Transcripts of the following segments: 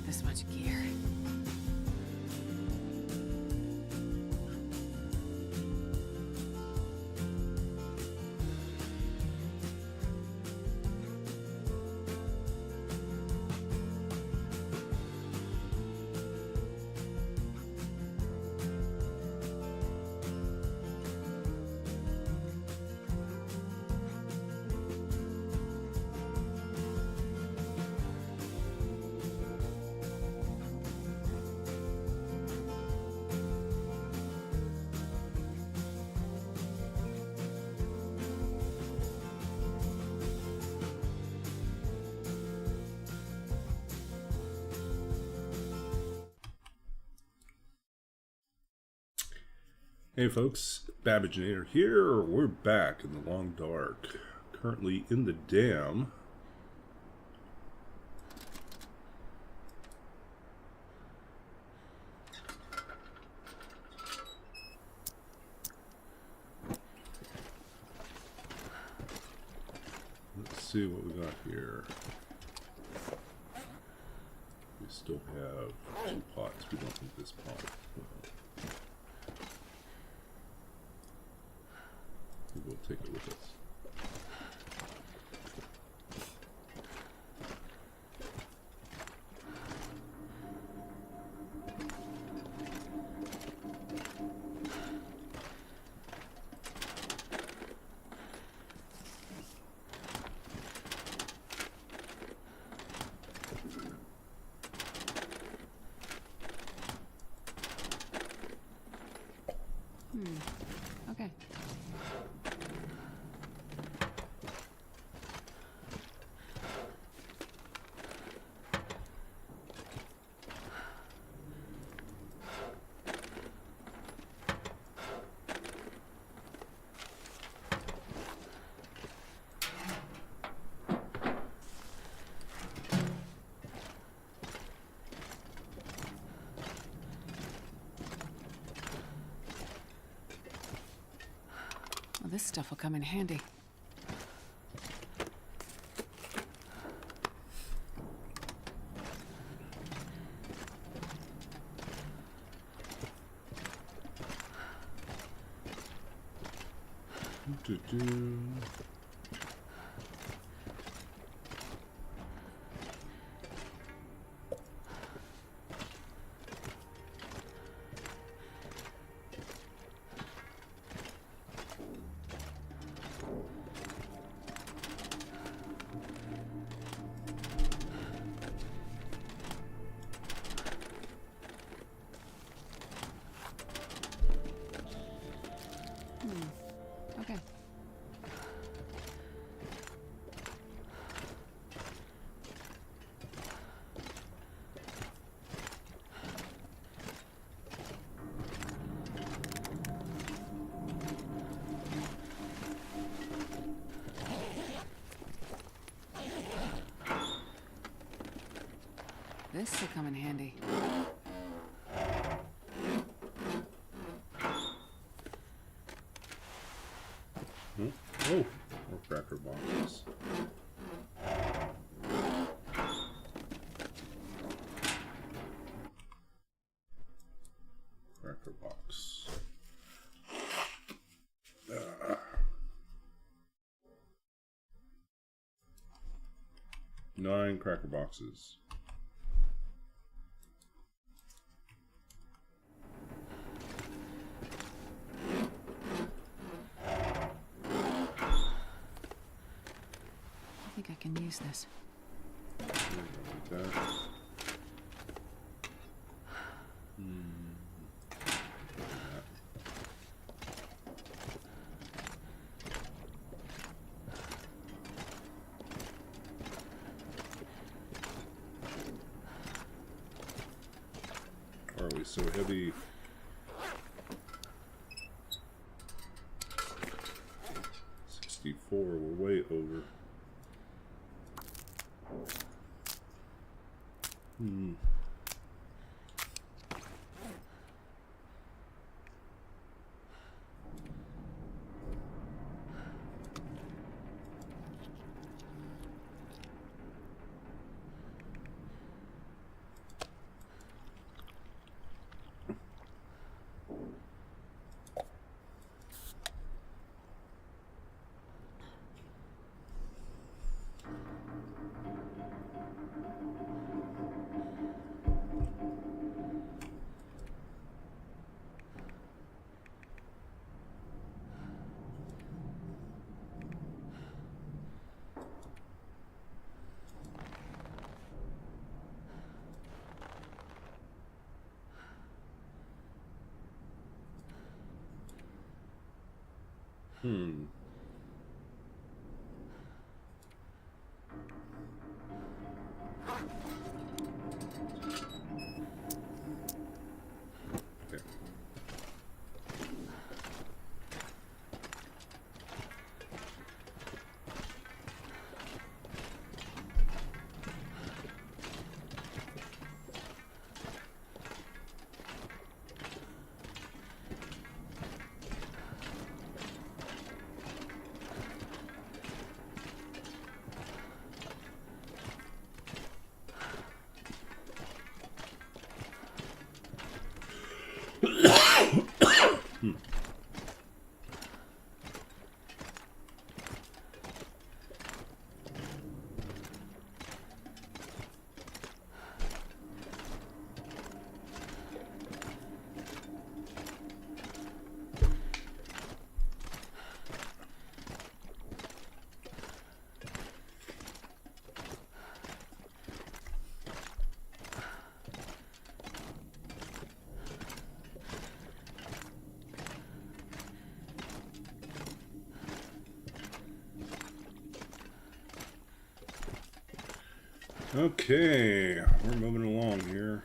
this much gear. Hey folks, Babbaginator here. We're back in the long dark. Currently in the dam. Let's see what we got here. We still have 2 pots. We don't need this pot. We'll take it with us. Okay. Well, this stuff will come in handy. Okay. This will come in handy. Oh, more cracker boxes. Cracker box. 9 cracker boxes. I think I can use this. Like that. Why are we so heavy? 64, we're way over. Hmm. Okay. Okay, we're moving along here.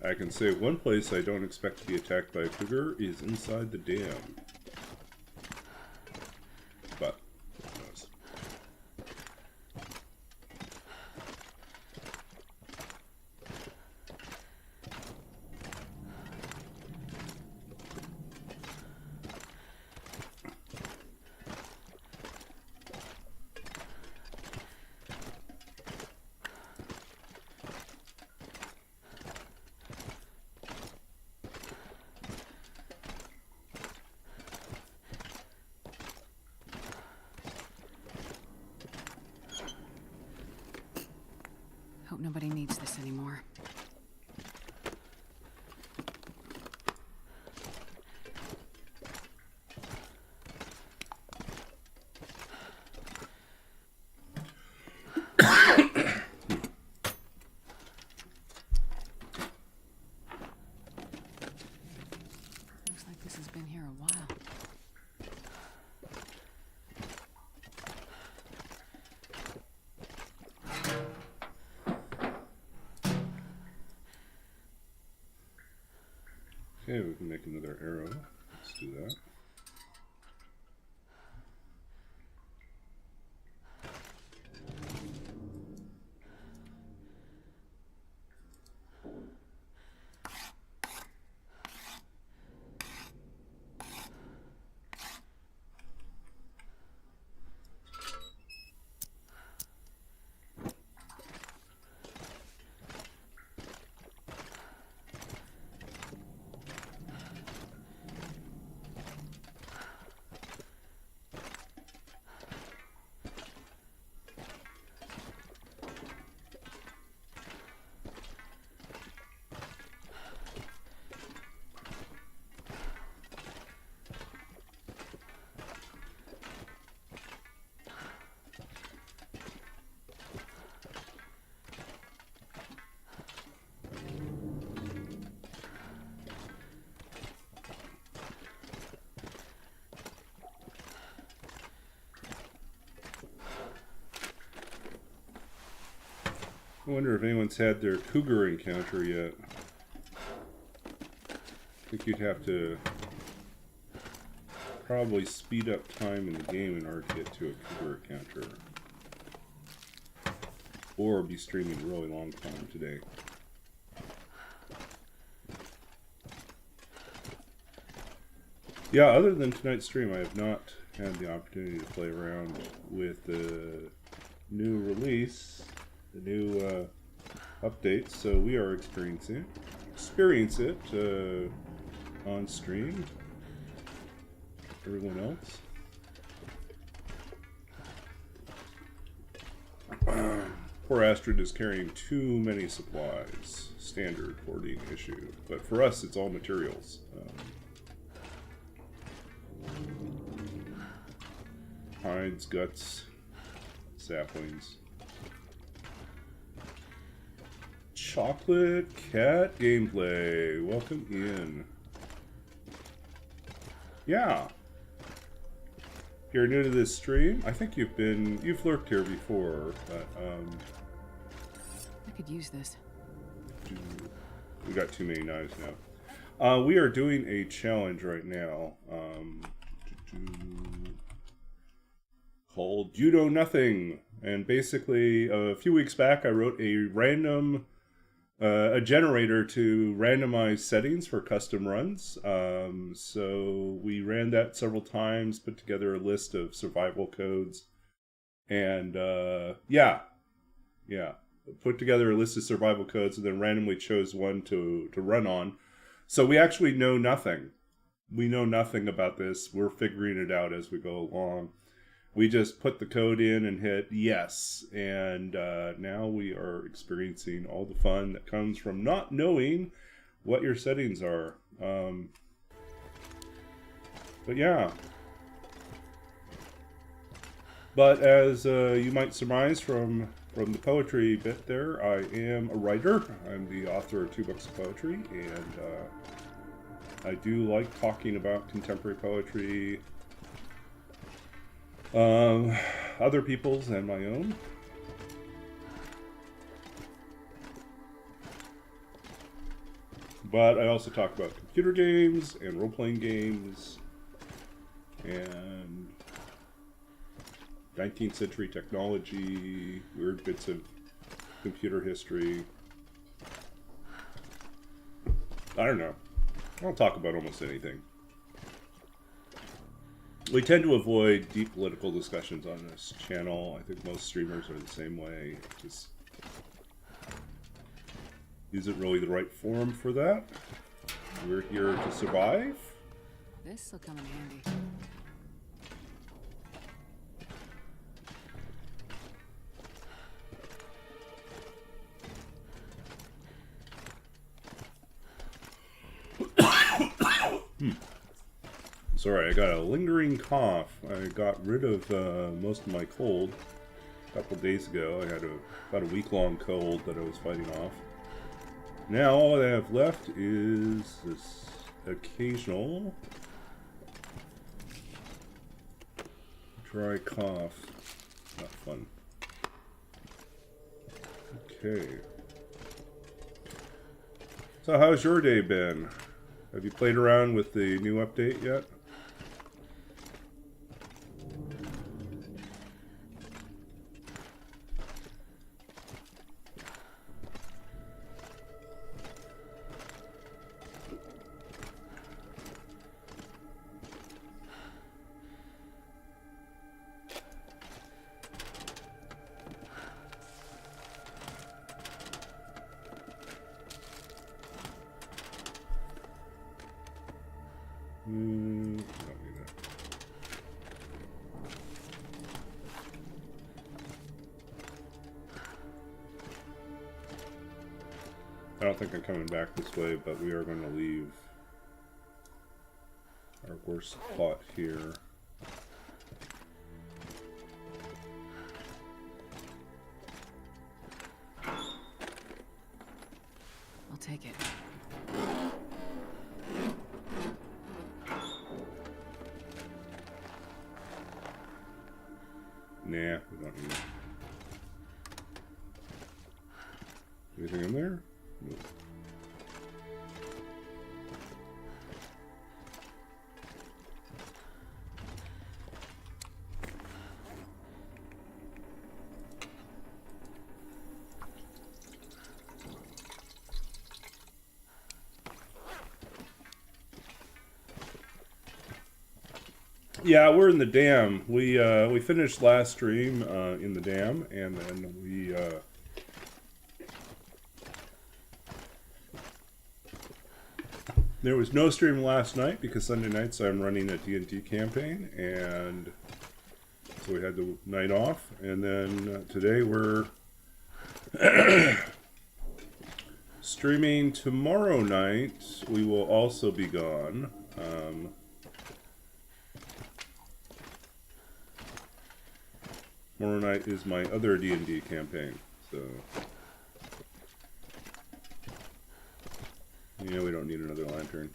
I can say one place I don't expect to be attacked by a cougar is inside the dam. But, who knows? Hope nobody needs this anymore. Looks like this has been here a while. Okay, we can make another arrow. Let's do that. I wonder if anyone's had their cougar encounter yet. I think you'd have to probably speed up time in the game in order to get to a cougar encounter. Or be streaming a really long time today. Yeah, other than tonight's stream, I have not had the opportunity to play around with the new release, the new updates, so we are experiencing it on stream. Everyone else. Poor Astrid is carrying too many supplies. Standard hoarding issue. But for us, it's all materials. Hides, guts, saplings. Chocolate Cat gameplay. Welcome in. Yeah, If you're new to this stream, I think you've lurked here before, but I could use this. we got too many knives now. We are doing a challenge right now, called You Know Nothing, and basically a few weeks back I wrote a random a generator to randomize settings for custom runs. So we ran that several times, put together a list of survival codes, and put together a list of survival codes, and then randomly chose one to run on. So we actually know nothing. We know nothing about this. We're figuring it out as we go along. We just put the code in and hit yes, and now we are experiencing all the fun that comes from not knowing what your settings are. But yeah. But as you might surmise from the poetry bit there, I am a writer. I'm the author of 2 books of poetry, and I do like talking about contemporary poetry. Other people's and my own. But I also talk about computer games and role-playing games and 19th century technology, weird bits of computer history. I don't know. I'll talk about almost anything. We tend to avoid deep political discussions on this channel. I think most streamers are the same way. Just isn't really the right forum for that. We're here to survive. This'll come in handy. Sorry, I got a lingering cough. I got rid of most of my cold a couple days ago. I had about a week-long cold that I was fighting off. Now all I have left is this occasional dry cough. Not fun. Okay. So how's your day been? Have you played around with the new update yet? Don't need that. I don't think I'm coming back this way, but we are going to leave our worst plot here. I'll take it. Nah, we don't need it. Anything in there? Nope. Yeah, we're in the dam. We finished last stream in the dam, and then we there was no stream last night because Sunday nights I'm running a D&D campaign, and so we had the night off. And then today we're streaming tomorrow night. We will also be gone. Tomorrow night is my other D&D campaign, so yeah, we don't need another lantern.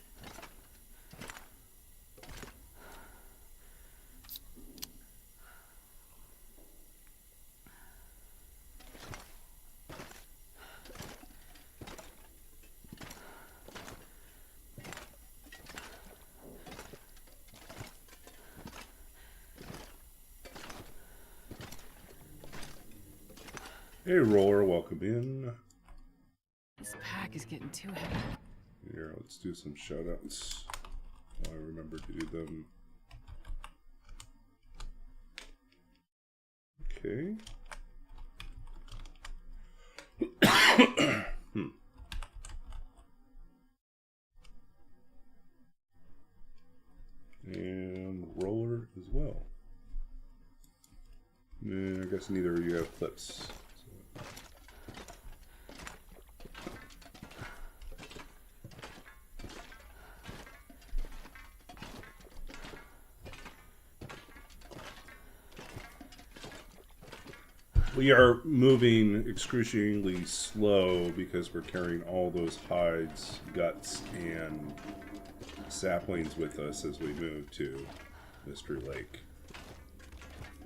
Hey, Roller, welcome in. This pack is getting too heavy. Here, let's do some shoutouts. I remember to do them. Okay. And Roller as well. I guess neither of you have clips. So. We are moving excruciatingly slow because we're carrying all those hides, guts, and saplings with us as we move to Mystery Lake.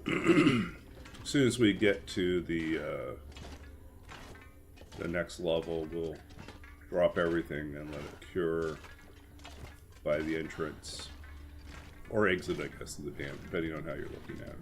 As soon as we get to the next level, we'll drop everything and let it cure by the entrance. Or exit, I guess, of the dam, depending on how you're looking at it.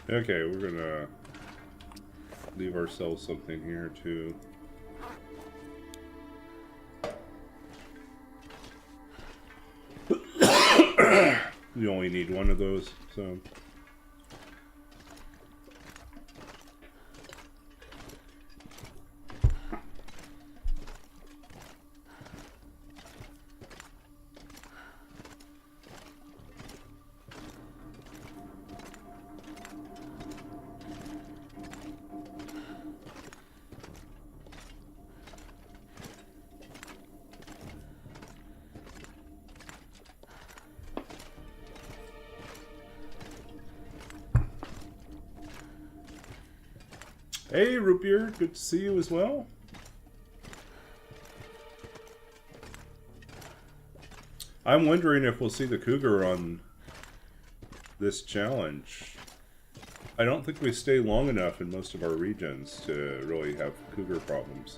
Okay, we're gonna leave ourselves something here too. We only need one of those, so. Hey, Root Beer, good to see you as well. I'm wondering if we'll see the cougar on this challenge. I don't think we stay long enough in most of our regions to really have cougar problems.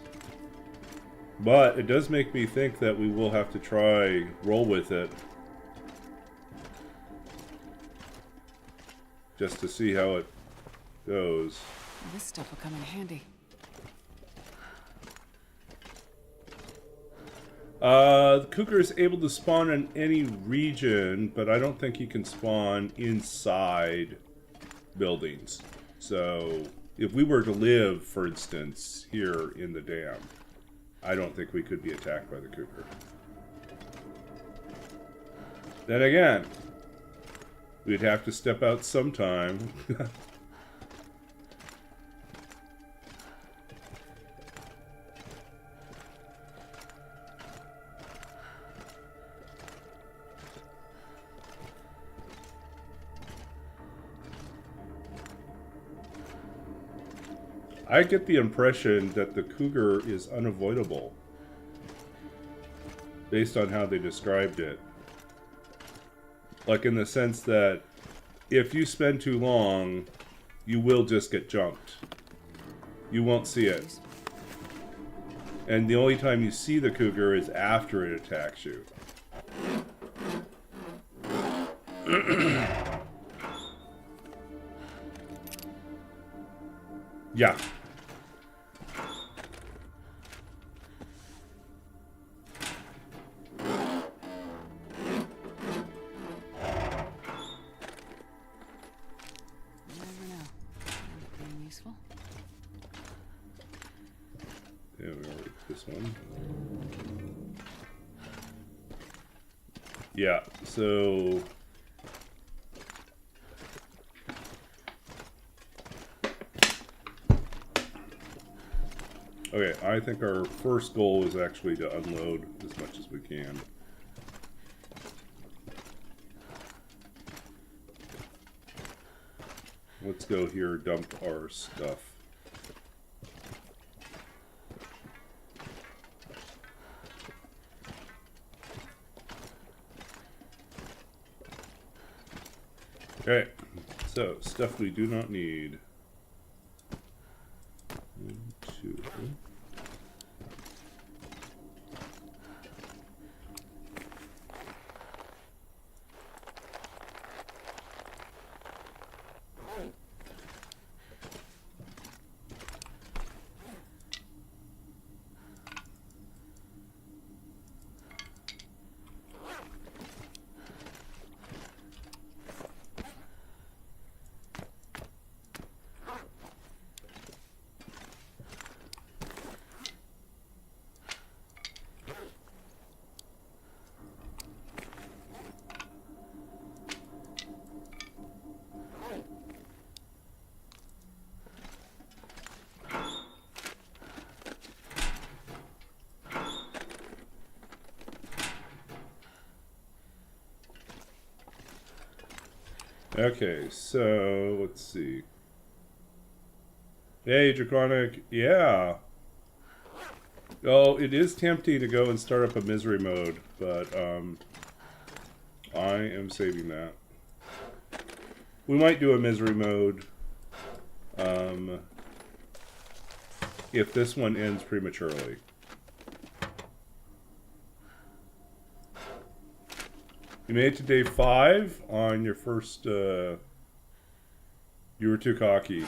But it does make me think that we will have to try roll with it. Just to see how it goes. This stuff will come in handy. The cougar is able to spawn in any region, but I don't think he can spawn inside buildings. So, if we were to live, for instance, here in the dam, I don't think we could be attacked by the cougar. Then again, we'd have to step out sometime. I get the impression that the cougar is unavoidable based on how they described it. Like in the sense that if you spend too long, you will just get jumped. You won't see it. And the only time you see the cougar is after it attacks you. Yeah. Yeah, we already this one. Yeah, so Okay, I think our first goal is actually to unload as much as we can. Let's go here, dump our stuff. Okay, so stuff we do not need. 1, 2. Okay, so let's see. Hey, Draconic, yeah. Oh, it is tempting to go and start up a misery mode, but I am saving that. We might do a misery mode if this one ends prematurely. You made it to day 5 on your first, you were too cocky.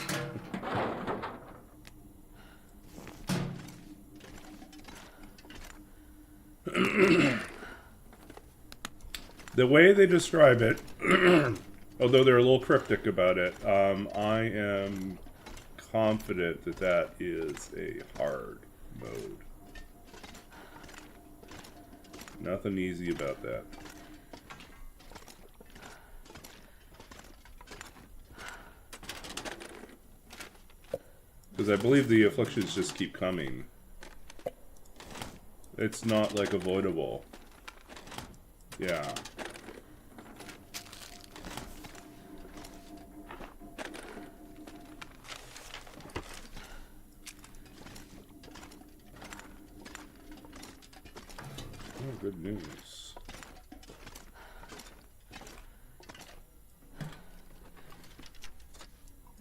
The way they describe it, although they're a little cryptic about it, I am confident that that is a hard mode. Nothing easy about that. Because I believe the afflictions just keep coming. It's not like avoidable. Yeah. Oh, good news. I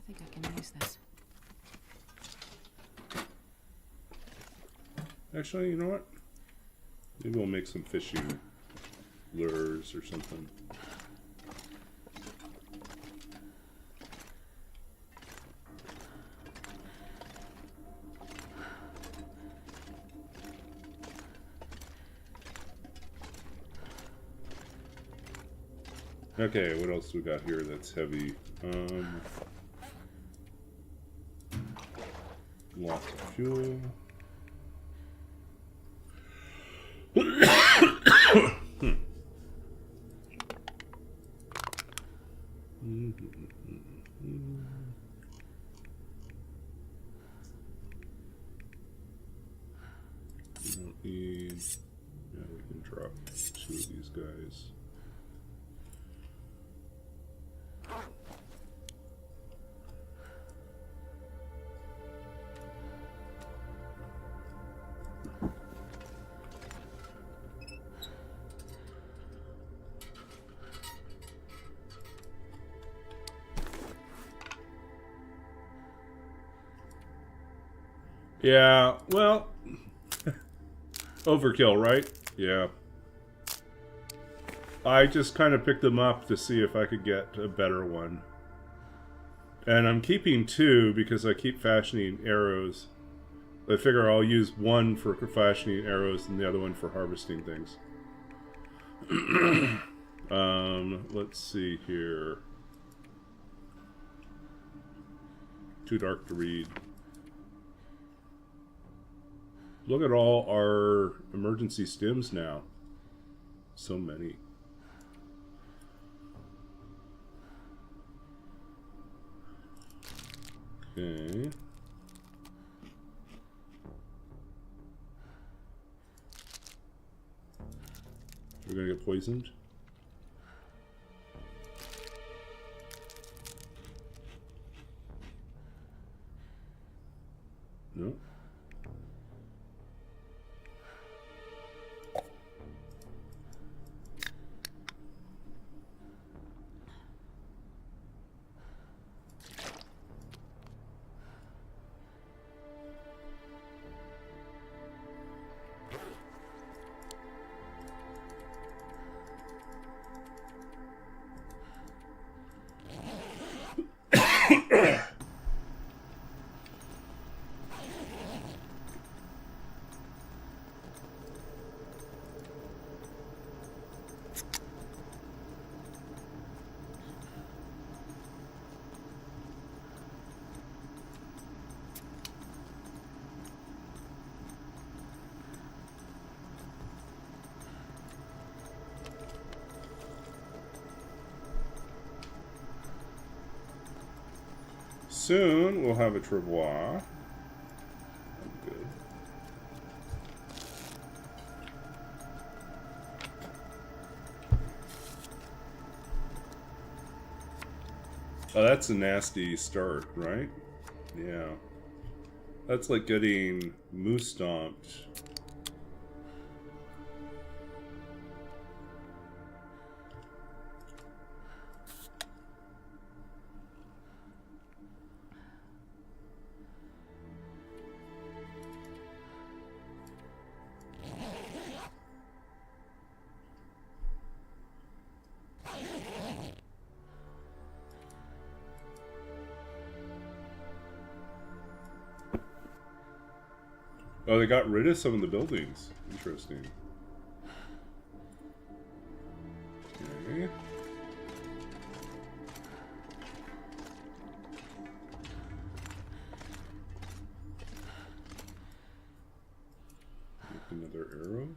think I can use this. Actually, you know what? Maybe we'll make some fishing lures or something. Okay, what else we got here that's heavy? Lots of fuel. We don't need. Yeah, we can drop 2 of these guys. Yeah, well, overkill, right? Yeah. I just kind of picked them up to see if I could get a better one. And I'm keeping 2 because I keep fashioning arrows. I figure I'll use one for fashioning arrows and the other one for harvesting things. Let's see here. Too dark to read. Look at all our emergency stims now. So many. Okay. We're gonna get poisoned. No. Soon we'll have a travois. I'm good. Oh, that's a nasty start, right? Yeah. That's like getting moose stomped. Oh, they got rid of some of the buildings. Interesting. Okay. Another arrow.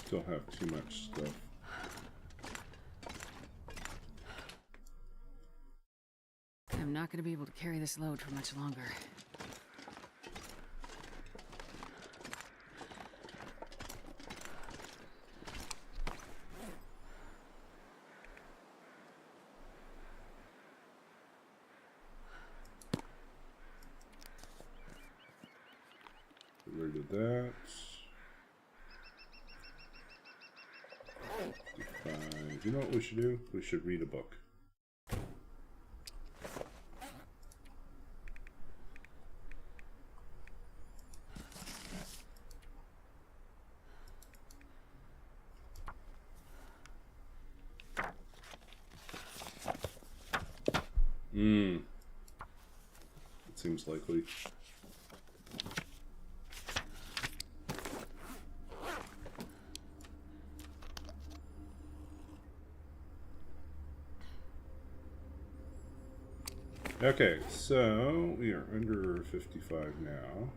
Still have too much stuff. I'm not going to be able to carry this load for much longer. Get rid of that. You know what we should do? We should read a book. It seems likely. Okay, so we are under 55 now.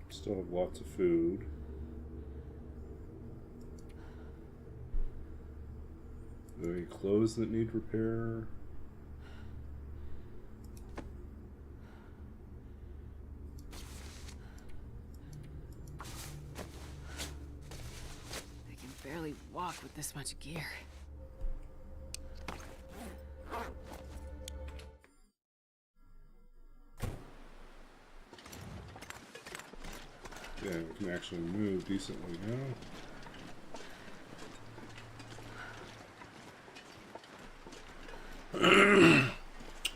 Still have lots of food. Are there any clothes that need repair? Barely walk with this much gear. Yeah, we can actually move decently now.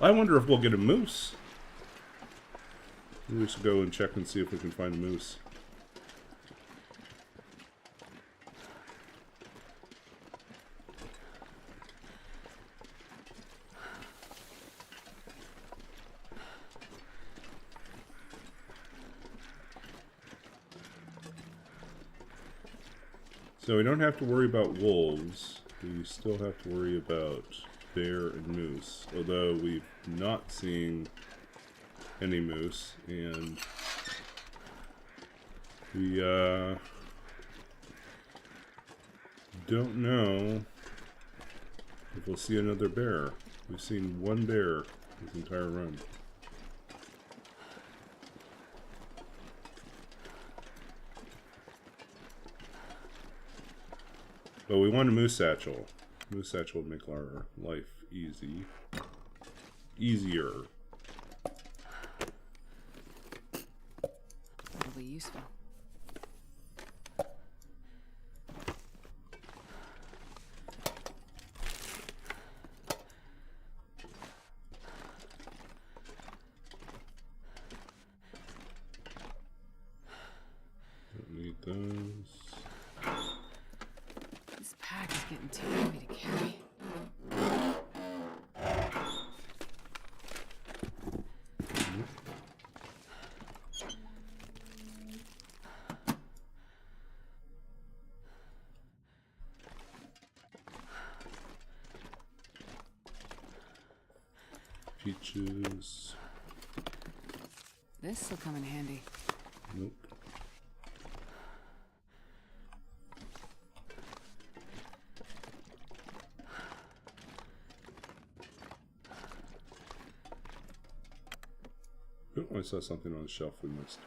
I wonder if we'll get a moose. Maybe we should go and check and see if we can find a moose. So we don't have to worry about wolves. We still have to worry about bear and moose. Although we've not seen any moose, and We don't know if we'll see another bear. We've seen one bear this entire run. But we want a moose satchel. Moose satchel would make our life easier. That'll be useful. Don't need those. This pack is getting too heavy to carry. Peaches. This'll come in handy. Nope. Oh, I saw something on the shelf we missed.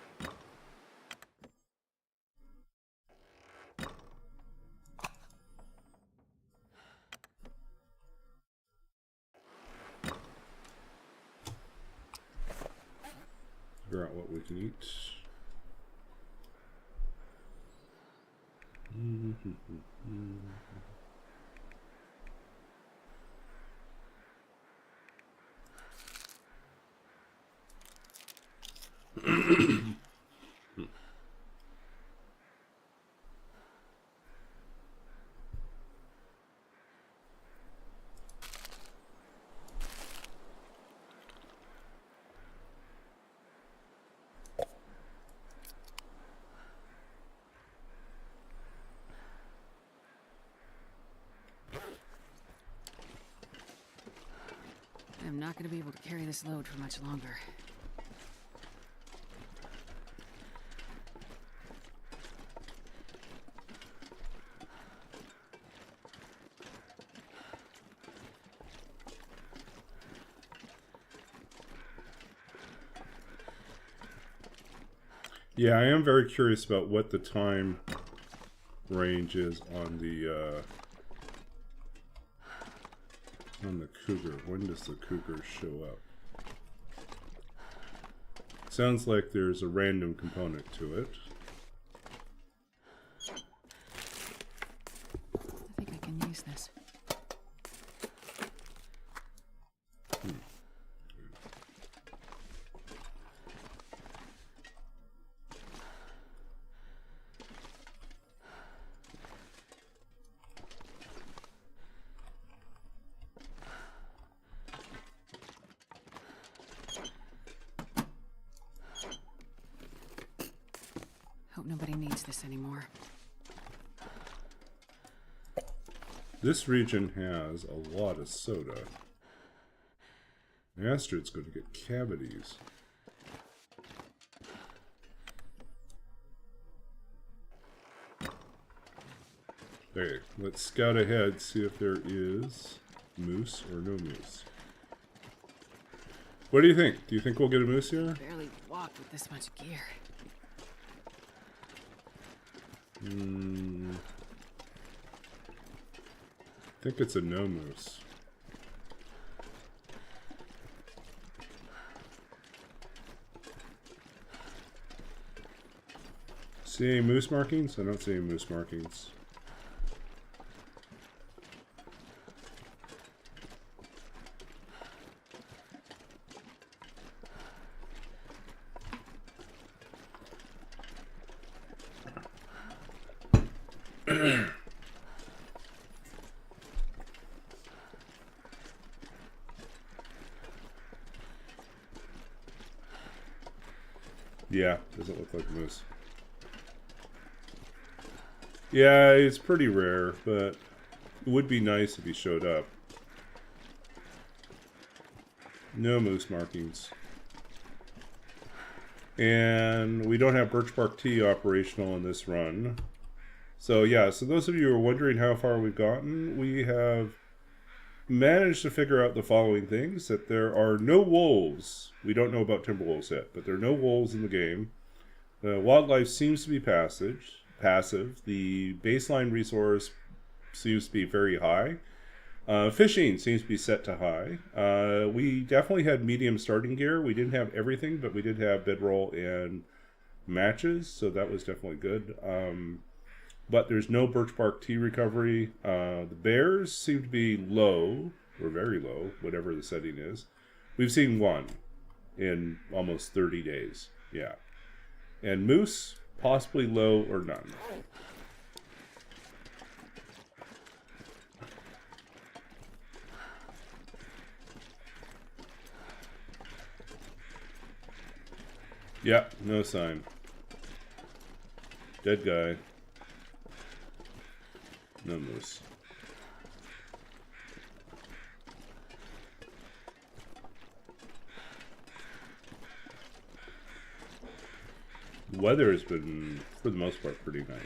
Figure out what we can eat. I'm not going to be able to carry this load for much longer. Yeah, I am very curious about what the time range is on the cougar. When does the cougar show up? Sounds like there's a random component to it. I think I can use this. Hope nobody needs this anymore. This region has a lot of soda. Astrid's going to get cavities. Okay, let's scout ahead, see if there is moose or no moose. What do you think? Do you think we'll get a moose here? Barely walked with this much gear. I think it's a no moose. See any moose markings? I don't see any moose markings. Yeah, doesn't look like moose. Yeah, it's pretty rare, but it would be nice if he showed up. No moose markings. And we don't have birch bark tea operational in this run. So yeah, so those of you who are wondering how far we've gotten, we have managed to figure out the following things: that there are no wolves. We don't know about timber wolves yet, but there are no wolves in the game. The wildlife seems to be passive. The baseline resource seems to be very high. Fishing seems to be set to high. We definitely had medium starting gear. We didn't have everything, but we did have bedroll and matches, so that was definitely good. But there's no birch bark tea recovery. The bears seem to be low, or very low, whatever the setting is. We've seen one in almost 30 days. Yeah. And moose, possibly low or none. Yeah, no sign. Dead guy. No moose. The weather has been, for the most part, pretty nice.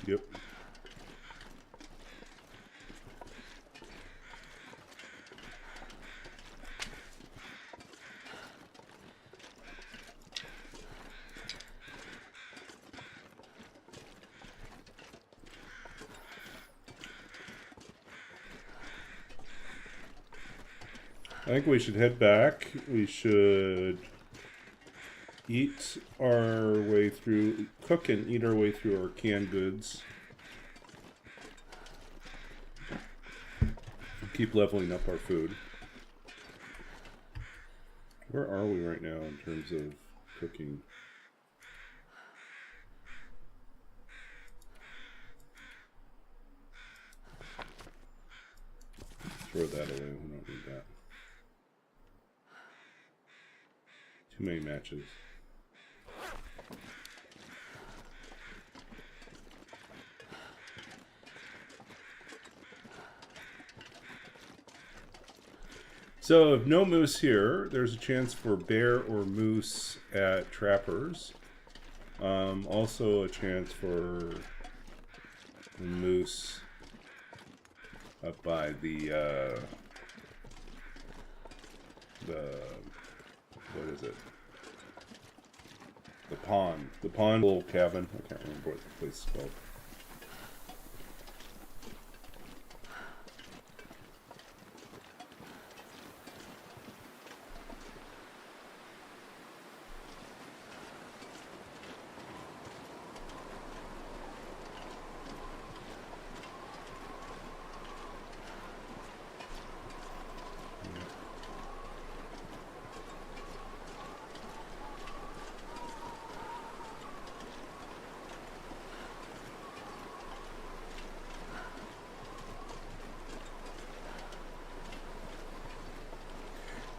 Yep. I think we should head back. We should eat our way through, cook and eat our way through our canned goods. Keep leveling up our food. Where are we right now in terms of cooking? Throw that away, we don't need that. Too many matches. So if no moose here, there's a chance for bear or moose at trappers. Also a chance for moose up by the what is it? The pond. The pond little cabin. I can't remember what the place is called.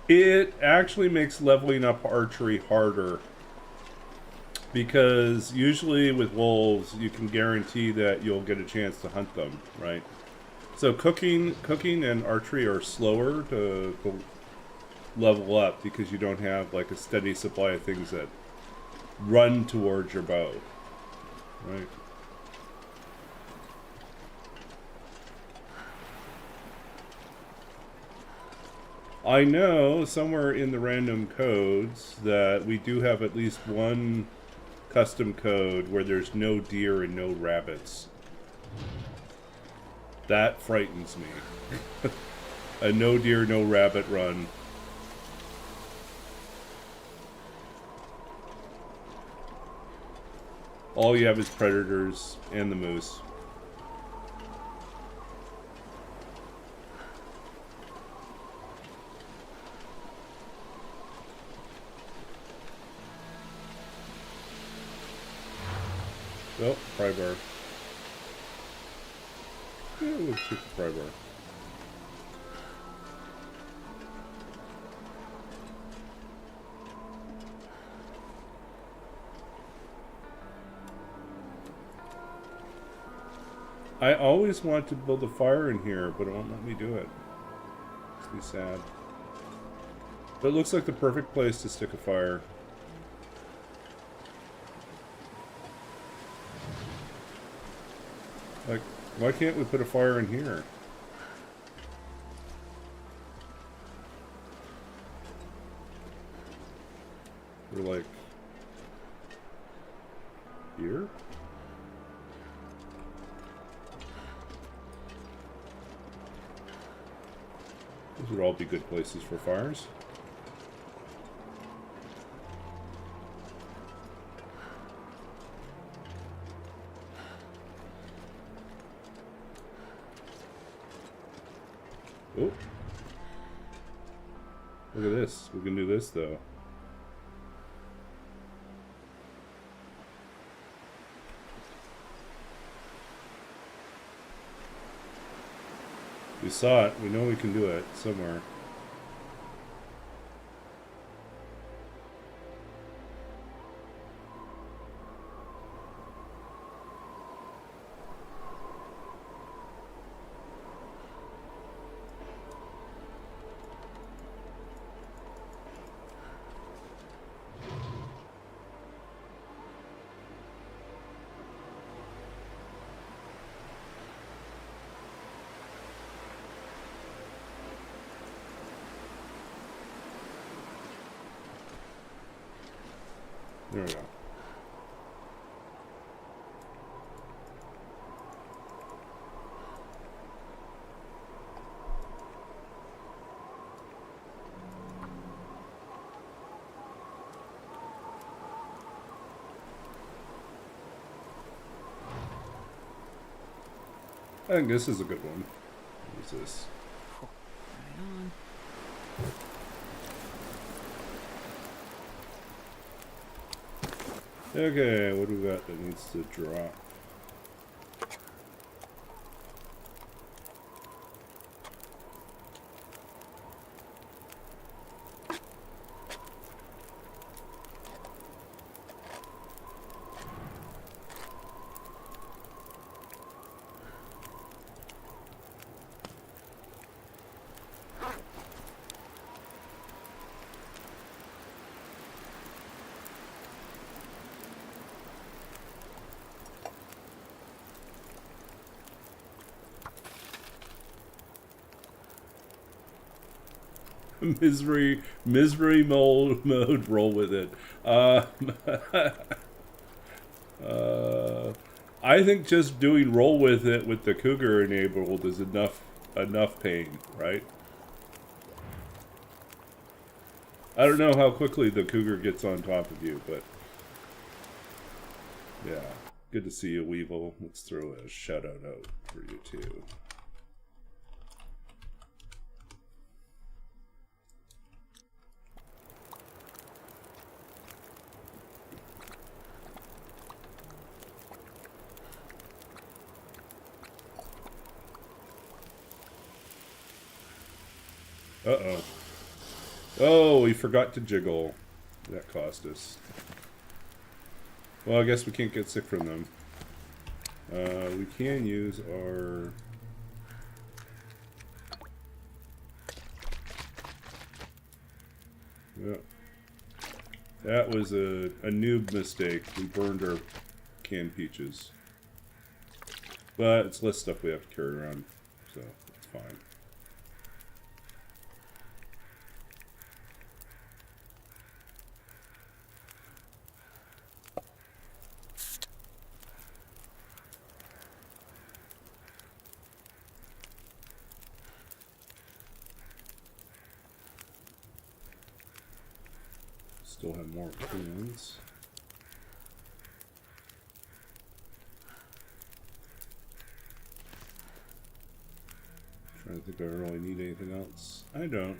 It actually makes leveling up archery harder, because usually with wolves you can guarantee that you'll get a chance to hunt them, right? So cooking and archery are slower to level up because you don't have like a steady supply of things that run towards your bow, right? I know somewhere in the random codes that we do have at least one custom code where there's no deer and no rabbits. That frightens me. A no deer, no rabbit run. All you have is predators and the moose. Oh, pry bar. Yeah, we'll shoot the pry bar. I always want to build a fire in here, but it won't let me do it. Makes me sad. But it looks like the perfect place to stick a fire. Like, why can't we put a fire in here? We're like... here? These would all be good places for fires. Oh. Look at this. We can do this, though. We saw it. We know we can do it somewhere. There we go. I think this is a good one. What is this? Right on. Okay, what do we got that needs to drop? Misery mode, roll with it. I think just doing roll with it with the cougar enabled is enough pain, right? I don't know how quickly the cougar gets on top of you, but yeah, good to see you, Weevil. Let's throw a shout out for you too. Uh-oh. Oh, we forgot to jiggle. That cost us. Well, I guess we can't get sick from them. We can use our... Yeah. That was a noob mistake. We burned our canned peaches. But it's less stuff we have to carry around, so it's fine. Still have more cans. Trying to think if I really need anything else. I don't.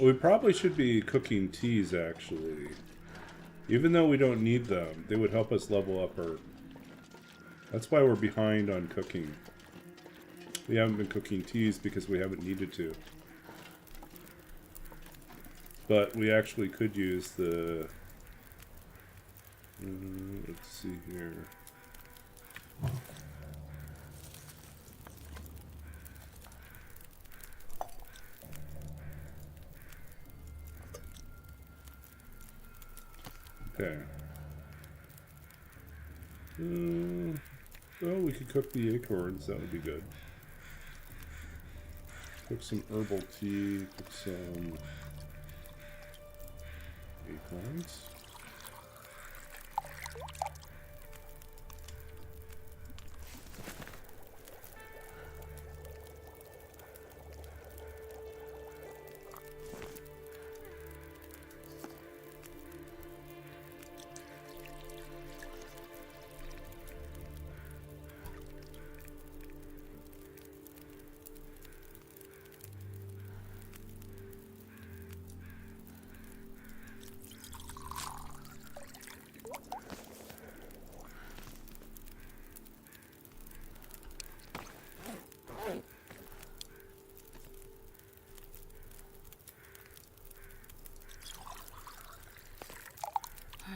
We probably should be cooking teas, actually. Even though we don't need them, they would help us level up our... That's why we're behind on cooking. We haven't been cooking teas because we haven't needed to. But we actually could use the... let's see here. Okay. Well, we could cook the acorns. That would be good. Cook some herbal tea. Cook some acorns.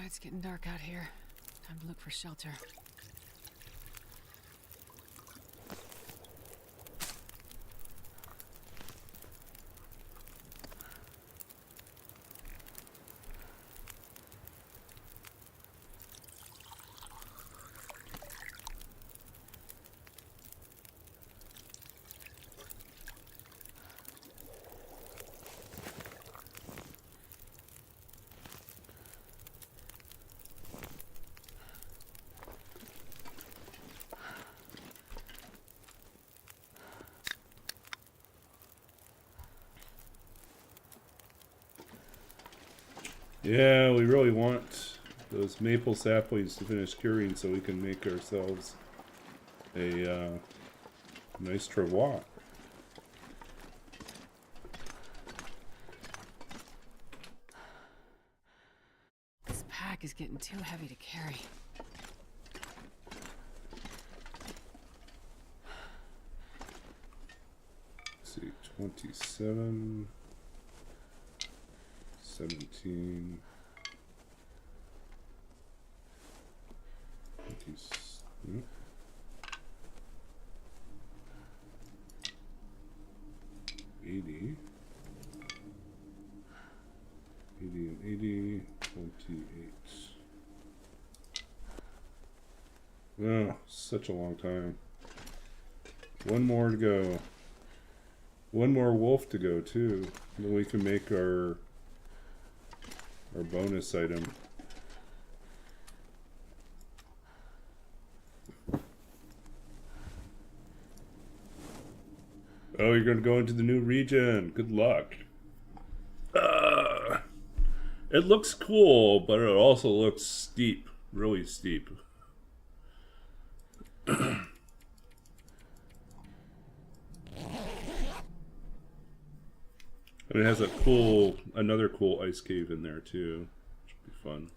It's getting dark out here. Time to look for shelter. Yeah, we really want those maple saplings to finish curing so we can make ourselves a nice travois. This pack is getting too heavy to carry. Let's see, 27... 17, 20, 80, 80 and 80, 28. Oh, such a long time. One more to go. One more wolf to go too. Then we can make our bonus item. Oh, you're going to go into the new region. Good luck. It looks cool, but it also looks steep. Really steep. And it has a cool, another cool ice cave in there too. Should be fun.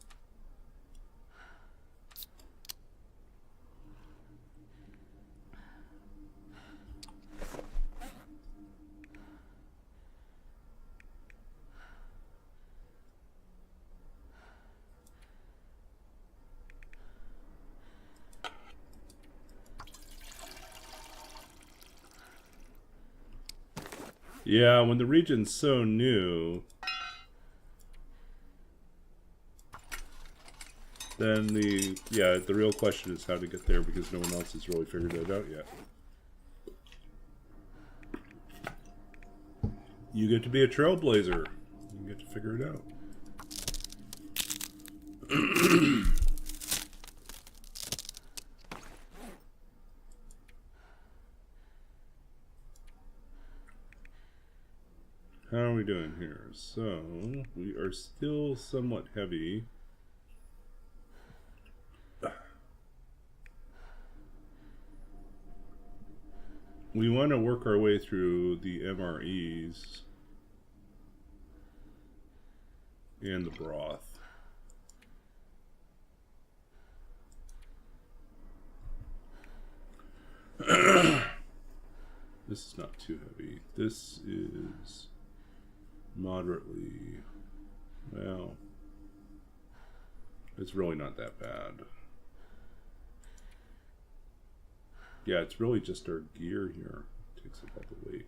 Yeah, when the region's so new, then the real question is how to get there because no one else has really figured it out yet. You get to be a trailblazer. You get to figure it out. How are we doing here? So, we are still somewhat heavy. We want to work our way through the MREs and the broth. This is not too heavy. This is moderately, well, it's really not that bad. Yeah, it's really just our gear here. It takes up all the weight.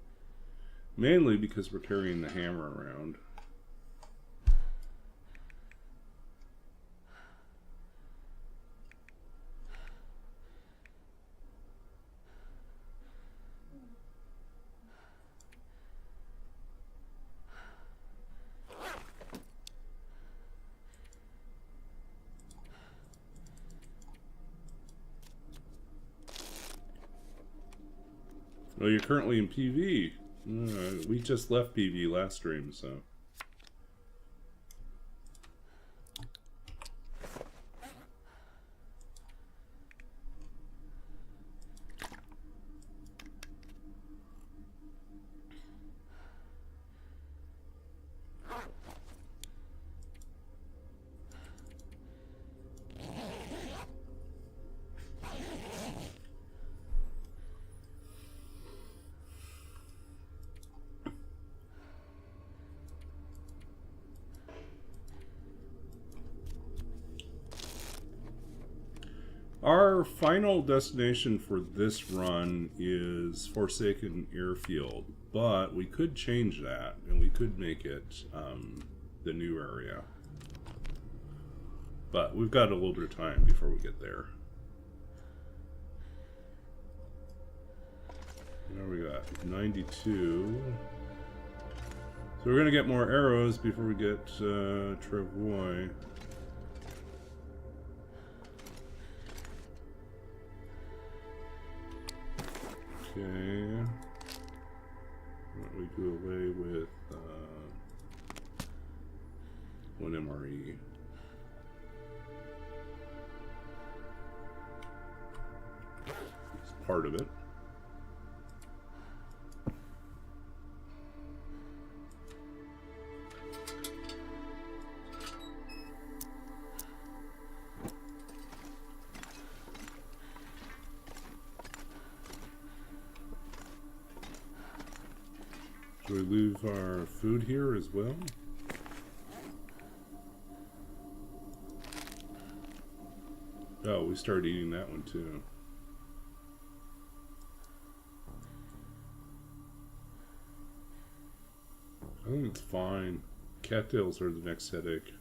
Mainly because we're carrying the hammer around. Well, you're currently in PV. We just left PV last stream, so. Our final destination for this run is Forsaken Airfield, but we could change that, and we could make it the new area. But we've got a little bit of time before we get there. Now we got 92. So we're going to get more arrows before we get Travois. Okay, why don't we do away with one MRE. It's part of it. Do we leave our food here as well? Oh, we started eating that one too. I think it's fine. Cattails are the next headache.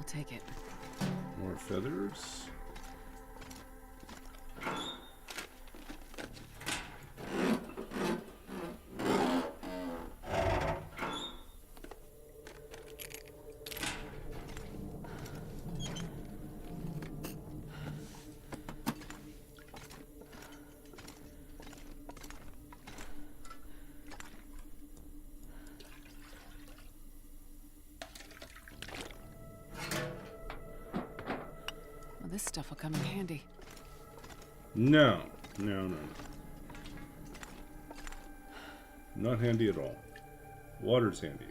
Take it. More feathers. This stuff will come in handy. No. Not handy at all. Water's handy.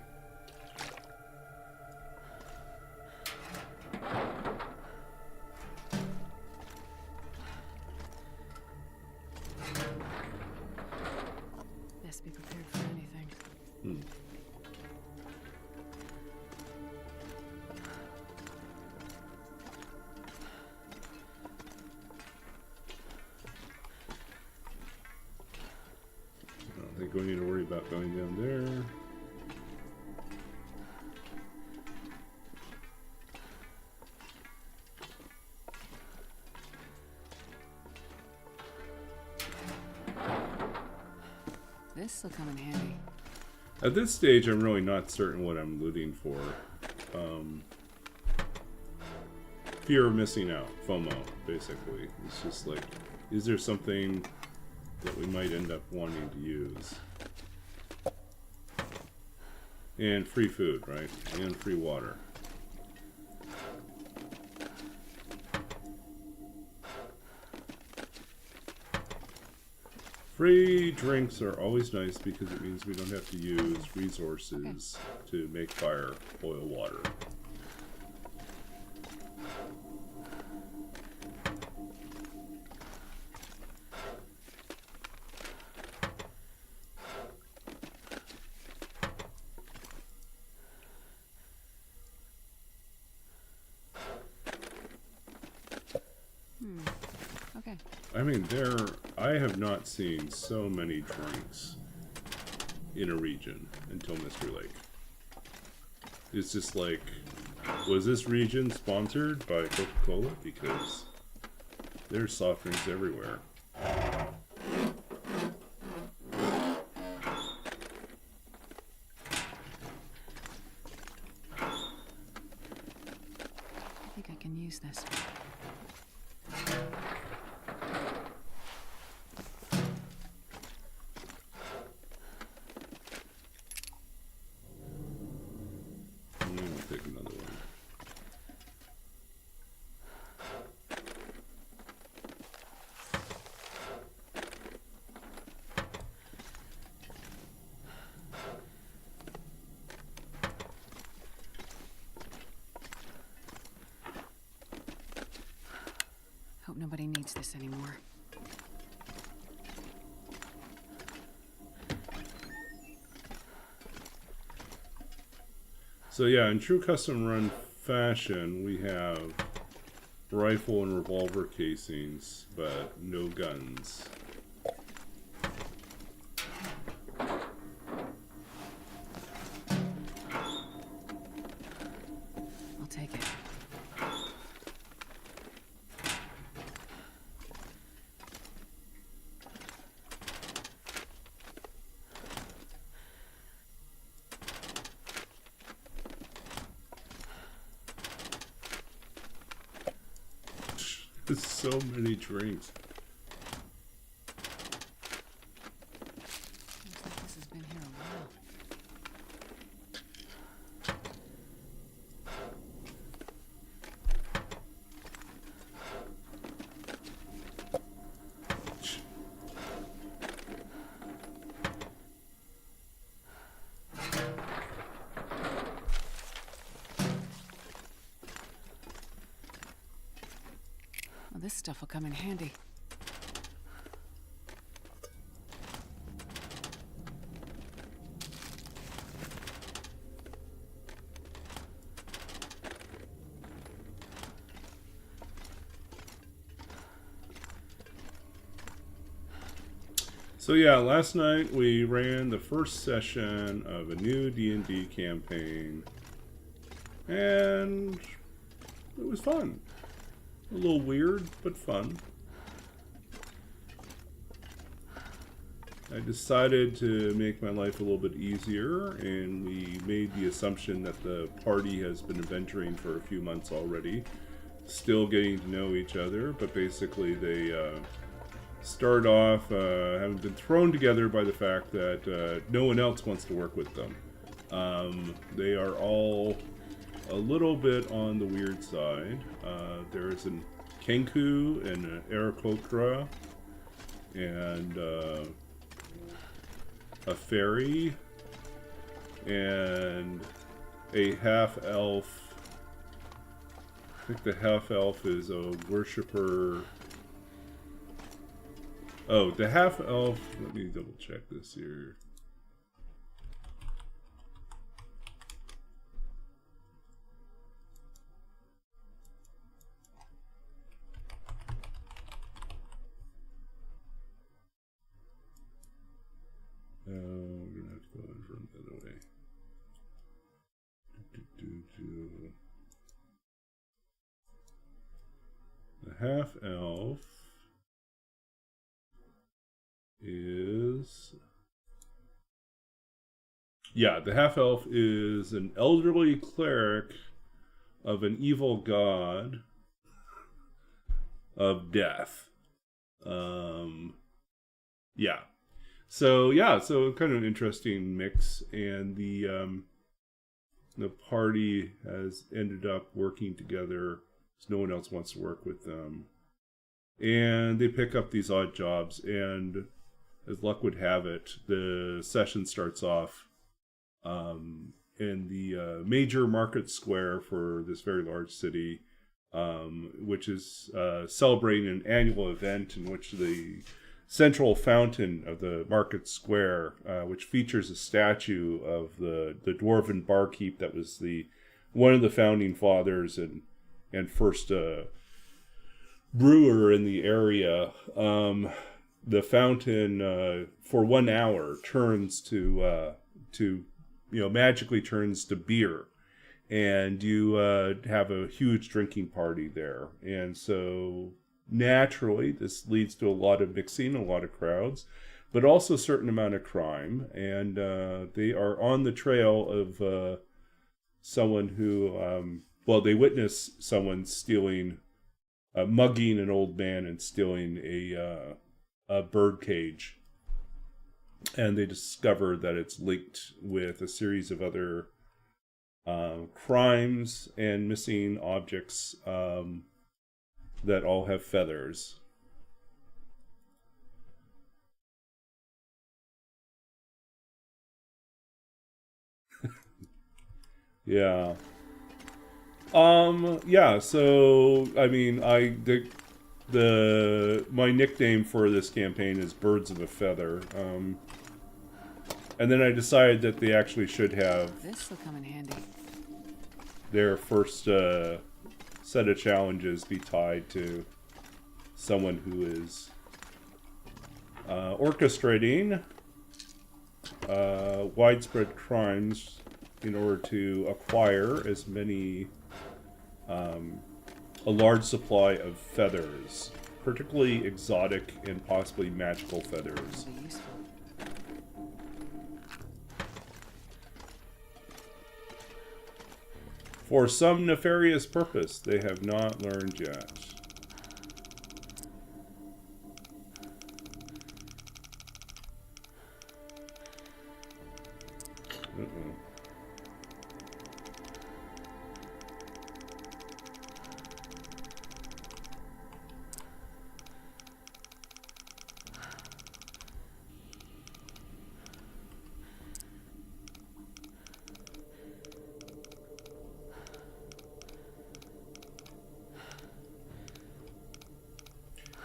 Best be prepared for anything. I think we need to worry about going down there. This'll come in handy. At this stage, I'm really not certain what I'm looting for. Fear of missing out, FOMO, basically. It's just like, is there something that we might end up wanting to use. And free food, right? And free water. Free drinks are always nice because it means we don't have to use resources to make fire, boil water. Okay. I mean, I have not seen so many drinks in a region until Mystery Lake. It's just like, was this region sponsored by Coca-Cola? Because there's soft drinks everywhere. I think I can use this. Take another one. Hope nobody needs this anymore. So yeah, in true custom run fashion, we have rifle and revolver casings, but no guns. I'll take it. There's so many drinks. Looks like this has been here a while. Well, this stuff will come in handy. So yeah, last night we ran the first session of a new D&D campaign, and it was fun. A little weird, but fun. I decided to make my life a little bit easier, and we made the assumption that the party has been adventuring for a few months already, still getting to know each other, but basically they start off having been thrown together by the fact that no one else wants to work with them. They are all a little bit on the weird side. There's an Kenku and an Aarakocra and a fairy and a half-elf. I think the half-elf is a worshipper. Oh, the half-elf, let me double check this here. We're gonna have to go in from the other way. The half-elf is... Yeah, the half-elf is an elderly cleric of an evil god of death. Yeah. So yeah, so kind of an interesting mix, and the party has ended up working together. No one else wants to work with them, and they pick up these odd jobs. And as luck would have it, the session starts off in the major market square for this very large city, which is celebrating an annual event in which the central fountain of the market square, which features a statue of the dwarven barkeep that was the one of the founding fathers and first brewer in the area. The fountain for 1 hour turns to magically turns to beer, and you have a huge drinking party there. And so naturally this leads to a lot of mixing, a lot of crowds, but also a certain amount of crime. And they are on the trail of someone who they witness someone stealing, mugging an old man and stealing a bird cage, and they discover that it's linked with a series of other crimes and missing objects that all have feathers. Yeah. Yeah, so I mean, my nickname for this campaign is Birds of a Feather. And then I decided that they actually should have This will come in handy. their first set of challenges be tied to someone who is orchestrating widespread crimes in order to acquire as many a large supply of feathers, particularly exotic and possibly magical feathers. Be useful. For some nefarious purpose they have not learned yet. Uh-oh.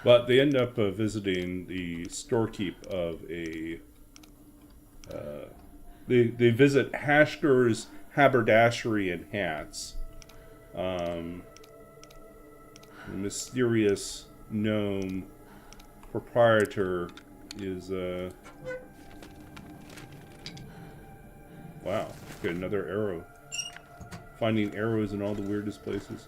But they end up visiting the storekeep of a... They visit Hashker's Haberdashery and Hats. The mysterious gnome proprietor is... Wow, get another arrow. Finding arrows in all the weirdest places.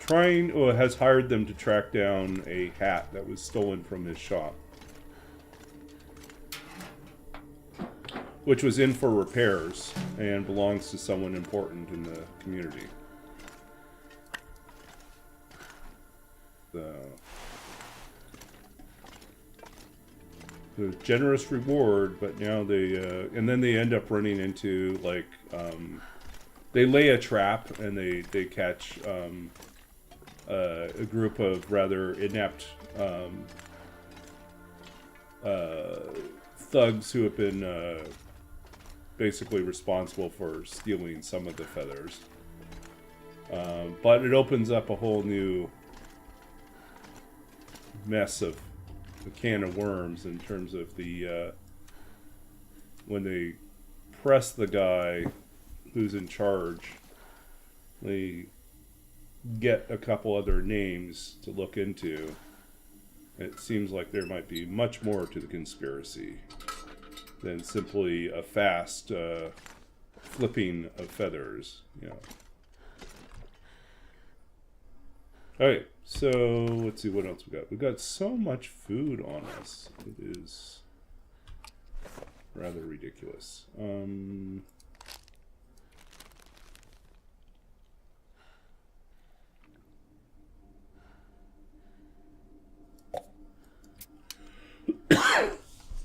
Has hired them to track down a hat that was stolen from his shop, which was in for repairs and belongs to someone important in the community. So, the generous reward, but now they and then they end up running into like they lay a trap and they catch a group of rather inept thugs who have been basically responsible for stealing some of the feathers. But it opens up a whole new mess of a can of worms in terms of the when they press the guy who's in charge, they get a couple other names to look into. It seems like there might be much more to the conspiracy than simply a fast flipping of feathers, you know. Alright, so let's see what else we got. We've got so much food on us. It is rather ridiculous.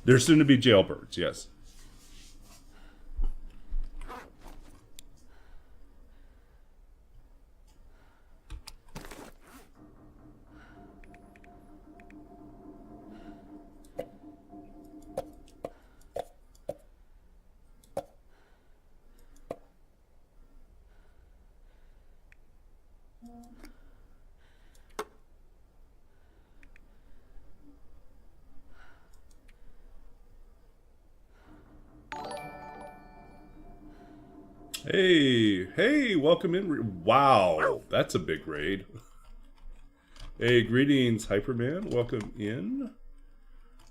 They're soon to be jailbirds, yes. Hey, welcome in. Wow, that's a big raid. Hey, greetings, Hyperman. Welcome in.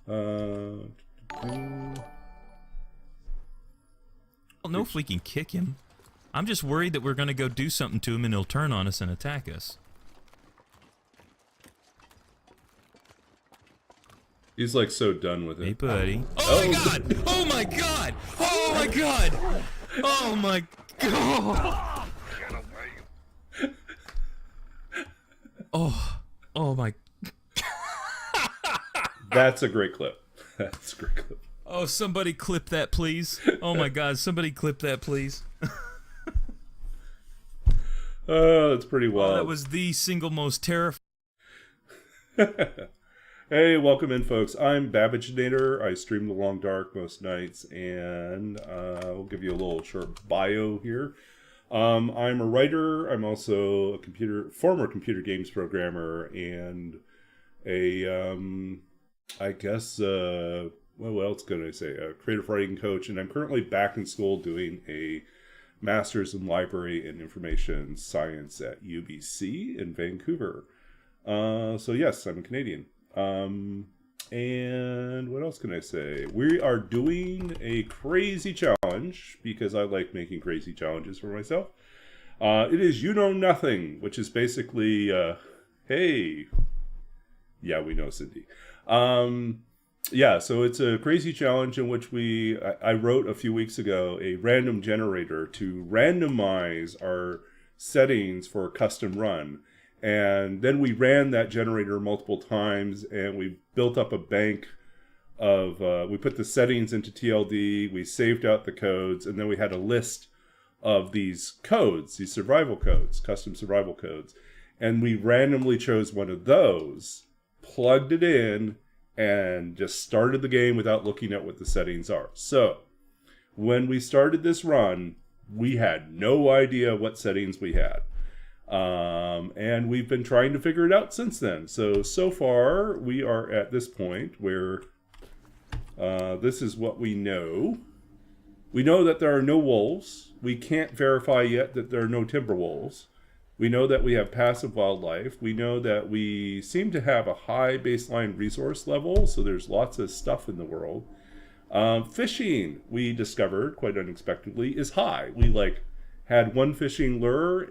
I don't know if we can kick him. I'm just worried that we're going to go do something to him and he'll turn on us and attack us. He's like so done with it. Hey, buddy. Oh my god! Oh my god! Oh my god! Oh my god! Oh my. That's a great clip. That's a great clip. Oh, somebody clip that, please. Oh my god, somebody clip that, please. Oh, that's pretty wild. Oh, that was the single most terrifying. Hey, welcome in, folks. I'm Babbaginator. I stream The Long Dark most nights, and I'll give you a little short bio here. I'm a writer. I'm also a former computer games programmer, and I guess, what else can I say? A creative writing coach, and I'm currently back in school doing a master's in library and information science at UBC in Vancouver. So yes, I'm a Canadian. And what else can I say? We are doing a crazy challenge because I like making crazy challenges for myself. It is You Know Nothing, which is basically, hey, yeah, we know Cindy. Yeah, so it's a crazy challenge in which I wrote a few weeks ago a random generator to randomize our settings for a custom run. And then we ran that generator multiple times, and we built up a bank of, we put the settings into TLD, we saved out the codes, and then we had a list of these codes, these survival codes, custom survival codes. And we randomly chose one of those, plugged it in, and just started the game without looking at what the settings are. So, when we started this run, we had no idea what settings we had. And we've been trying to figure it out since then. So far, we are at this point where this is what we know. We know that there are no wolves. We can't verify yet that there are no timber wolves. We know that we have passive wildlife. We know that we seem to have a high baseline resource level, so there's lots of stuff in the world. Fishing, we discovered, quite unexpectedly, is high. We, had one fishing lure,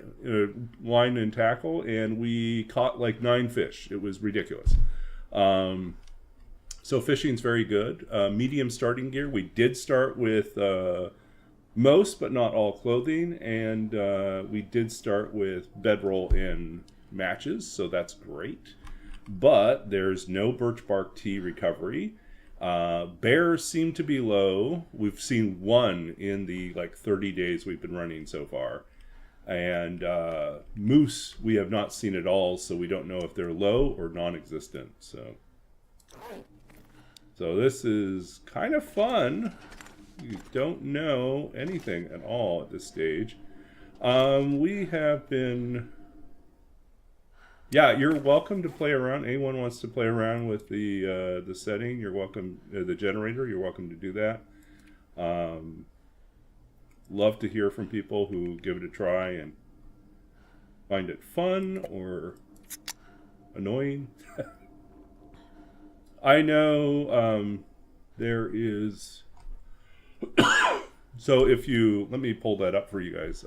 line and tackle, and we caught 9 fish. It was ridiculous. So fishing's very good. Medium starting gear. We did start with most, but not all, clothing, and we did start with bedroll and matches, so that's great. But there's no birch bark tea recovery. Bears seem to be low. We've seen one in the 30 days we've been running so far. And moose we have not seen at all, so we don't know if they're low or non-existent. So this is kind of fun. You don't know anything at all at this stage. We have been... Yeah, you're welcome to play around. Anyone wants to play around with the setting, you're welcome. The generator, you're welcome to do that. Love to hear from people who give it a try and find it fun or annoying. I know there is. So if you let me pull that up for you guys.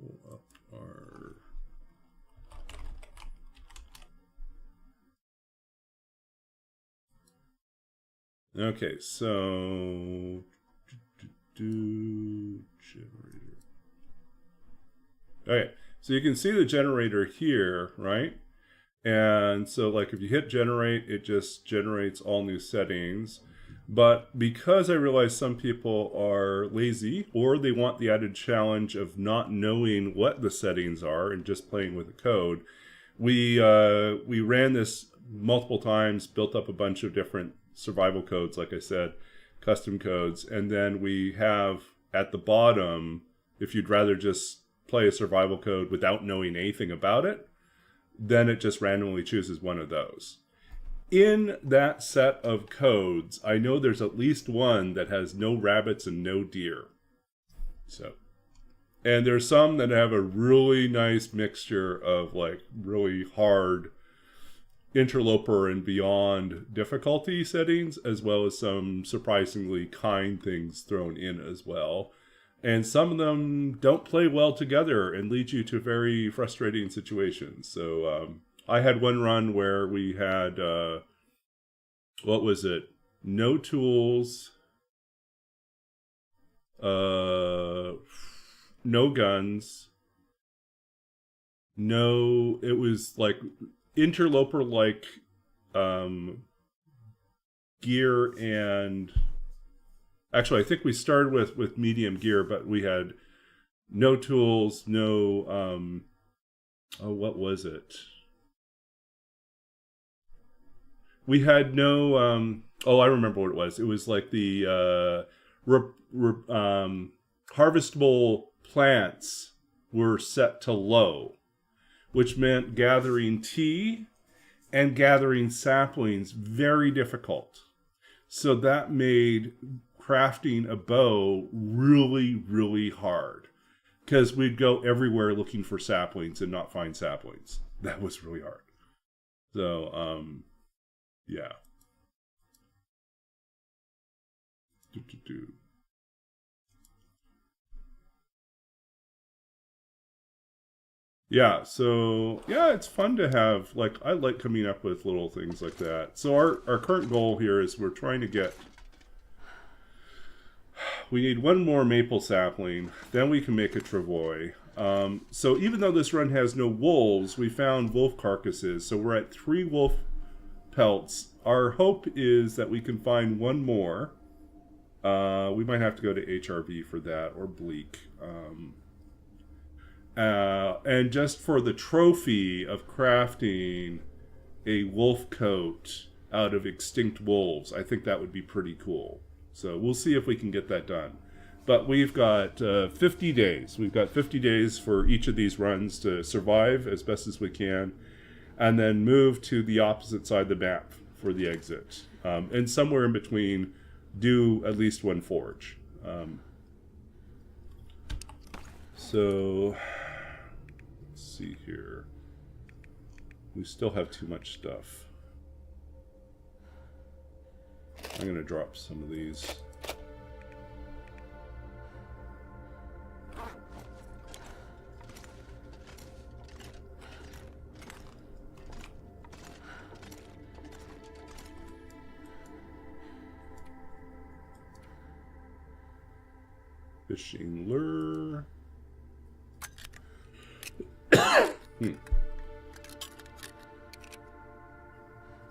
Pull up our... Okay, so... generator. Okay, so you can see the generator here, right? And so like if you hit generate, it just generates all new settings. But because I realize some people are lazy or they want the added challenge of not knowing what the settings are and just playing with the code, we ran this multiple times, built up a bunch of different survival codes, like I said, custom codes, and then we have at the bottom, if you'd rather just play a survival code without knowing anything about it, then it just randomly chooses one of those. In that set of codes, I know there's at least one that has no rabbits and no deer. So, and there's some that have a really nice mixture of like really hard interloper and beyond difficulty settings, as well as some surprisingly kind things thrown in as well. And some of them don't play well together and lead you to very frustrating situations. So I had one run where we had, what was it? No tools, no guns, no, it was like interloper like gear and... Actually, I think we started with medium gear, but we had no tools, no, what was it? We had no, I remember what it was. It was like the harvestable plants were set to low, which meant gathering tea and gathering saplings very difficult. So that made crafting a bow really, really hard, because we'd go everywhere looking for saplings and not find saplings. That was really hard. So, yeah. Yeah, so, yeah, it's fun to have, like, I like coming up with little things like that. So our current goal here is we're trying to get... We need one more maple sapling, then we can make a travois. So even though this run has no wolves, we found wolf carcasses. So we're at 3 wolf pelts. Our hope is that we can find one more. We might have to go to HRV for that, or bleak. And just for the trophy of crafting a wolf coat out of extinct wolves, I think that would be pretty cool. So we'll see if we can get that done. But we've got 50 days. We've got 50 days for each of these runs to survive as best as we can, and then move to the opposite side of the map for the exit. And somewhere in between, do at least one forge. So, let's see here. We still have too much stuff. I'm going to drop some of these. Fishing lure.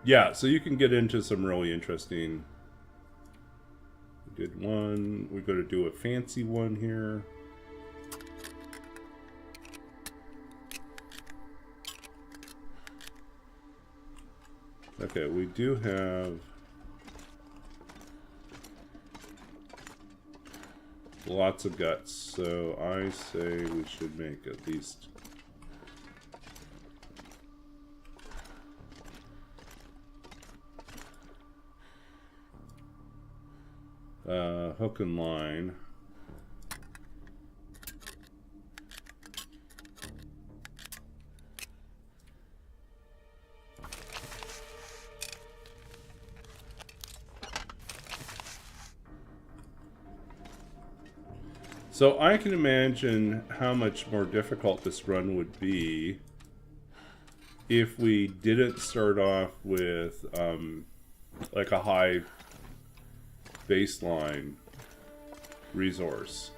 Yeah, so you can get into some really interesting... We did one. We're going to do a fancy one here. Okay, we do have... lots of guts, so I say we should make at least... hook and line. So I can imagine how much more difficult this run would be if we didn't start off with like a high baseline resource,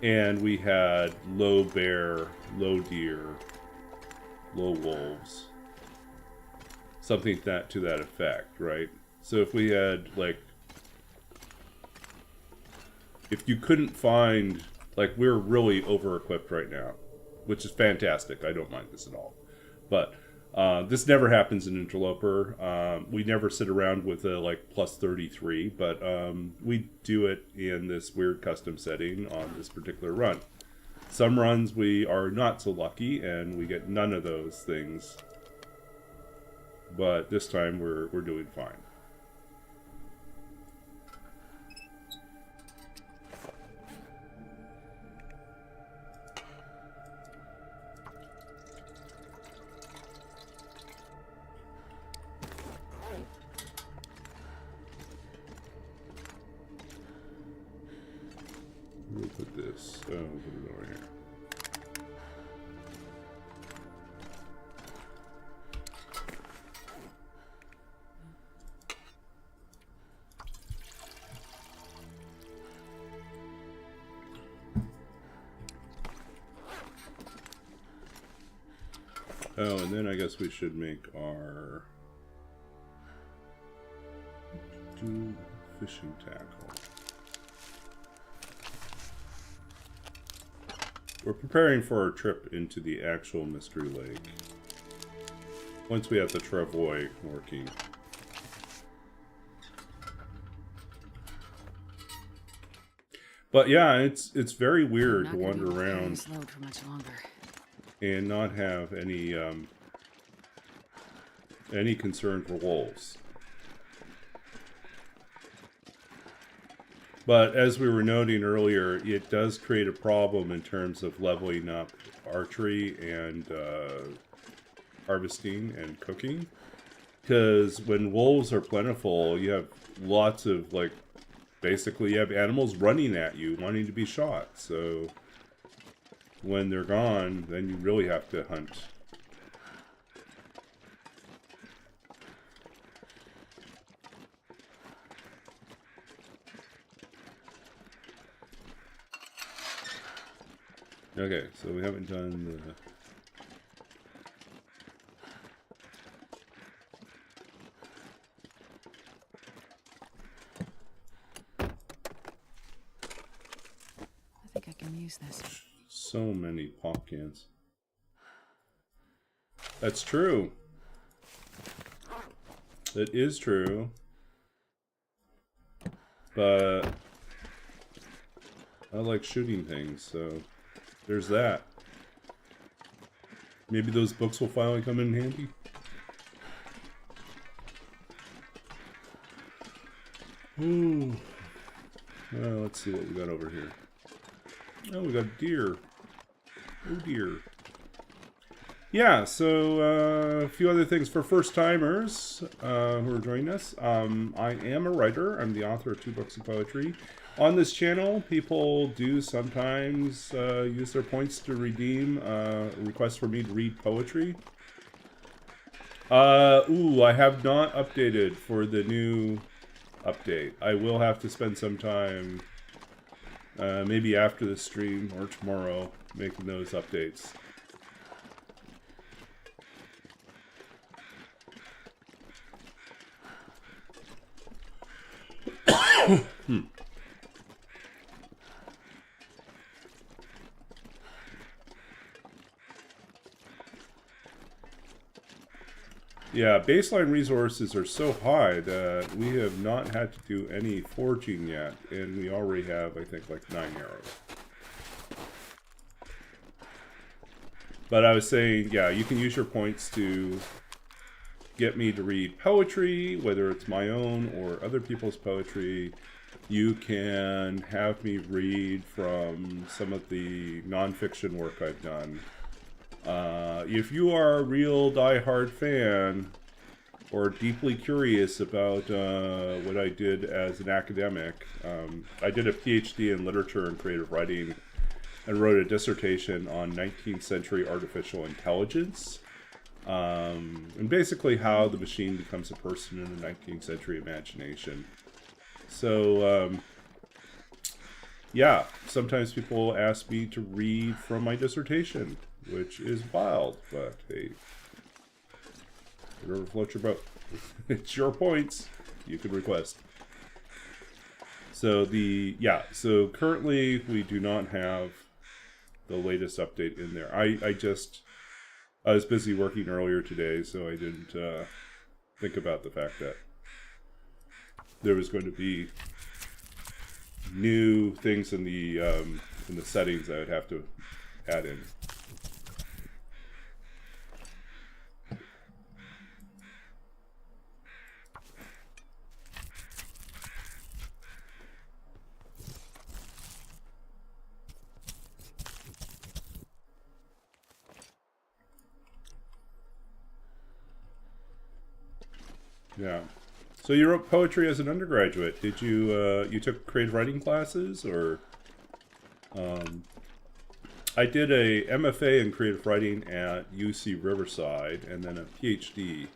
and we had low bear, low deer, low wolves. something to that effect, right? So if we had, like, if you couldn't find, like, we're really over-equipped right now, which is fantastic. I don't mind this at all. But this never happens in Interloper. We never sit around with a, like, plus 33, but we do it in this weird custom setting on this particular run. Some runs we are not so lucky, and we get none of those things. But this time we're doing fine. We'll put this. Oh, we'll put it over here. Oh, and then I guess we should make our fishing tackle. We're preparing for our trip into the actual Mystery Lake. Once we have the travois working. But yeah, it's very weird to wander around For much longer. and not have any concern for wolves. But as we were noting earlier, it does create a problem in terms of leveling up archery and harvesting and cooking. Because when wolves are plentiful, you have lots of, like, basically you have animals running at you, wanting to be shot. So when they're gone, then you really have to hunt. Okay, so we haven't done the... I think I can use this. So many pop cans. That's true. It is true. But I like shooting things, so there's that. Maybe those books will finally come in handy. Ooh. Well, let's see what we got over here. Oh, we got deer. Oh dear. Yeah, so a few other things for first-timers who are joining us. I am a writer. I'm the author of 2 books of poetry. On this channel, people do sometimes use their points to redeem requests for me to read poetry. I have not updated for the new update. I will have to spend some time, maybe after the stream or tomorrow, making those updates. Yeah, baseline resources are so high that we have not had to do any forging yet, and we already have, I think, like 9 arrows. But I was saying, yeah, you can use your points to get me to read poetry, whether it's my own or other people's poetry. You can have me read from some of the nonfiction work I've done. If you are a real die-hard fan or deeply curious about what I did as an academic, I did a PhD in literature and creative writing and wrote a dissertation on 19th century artificial intelligence, and basically how the machine becomes a person in the 19th century imagination. So, yeah, sometimes people ask me to read from my dissertation, which is wild, but hey. Whatever floats your boat. It's your points. You can request. So so currently we do not have the latest update in there. I was busy working earlier today, so I didn't think about the fact that there was going to be new things in the settings I would have to add in. Yeah. So you wrote poetry as an undergraduate. Did you you took creative writing classes, or? I did a MFA in creative writing at UC Riverside, and then a PhD,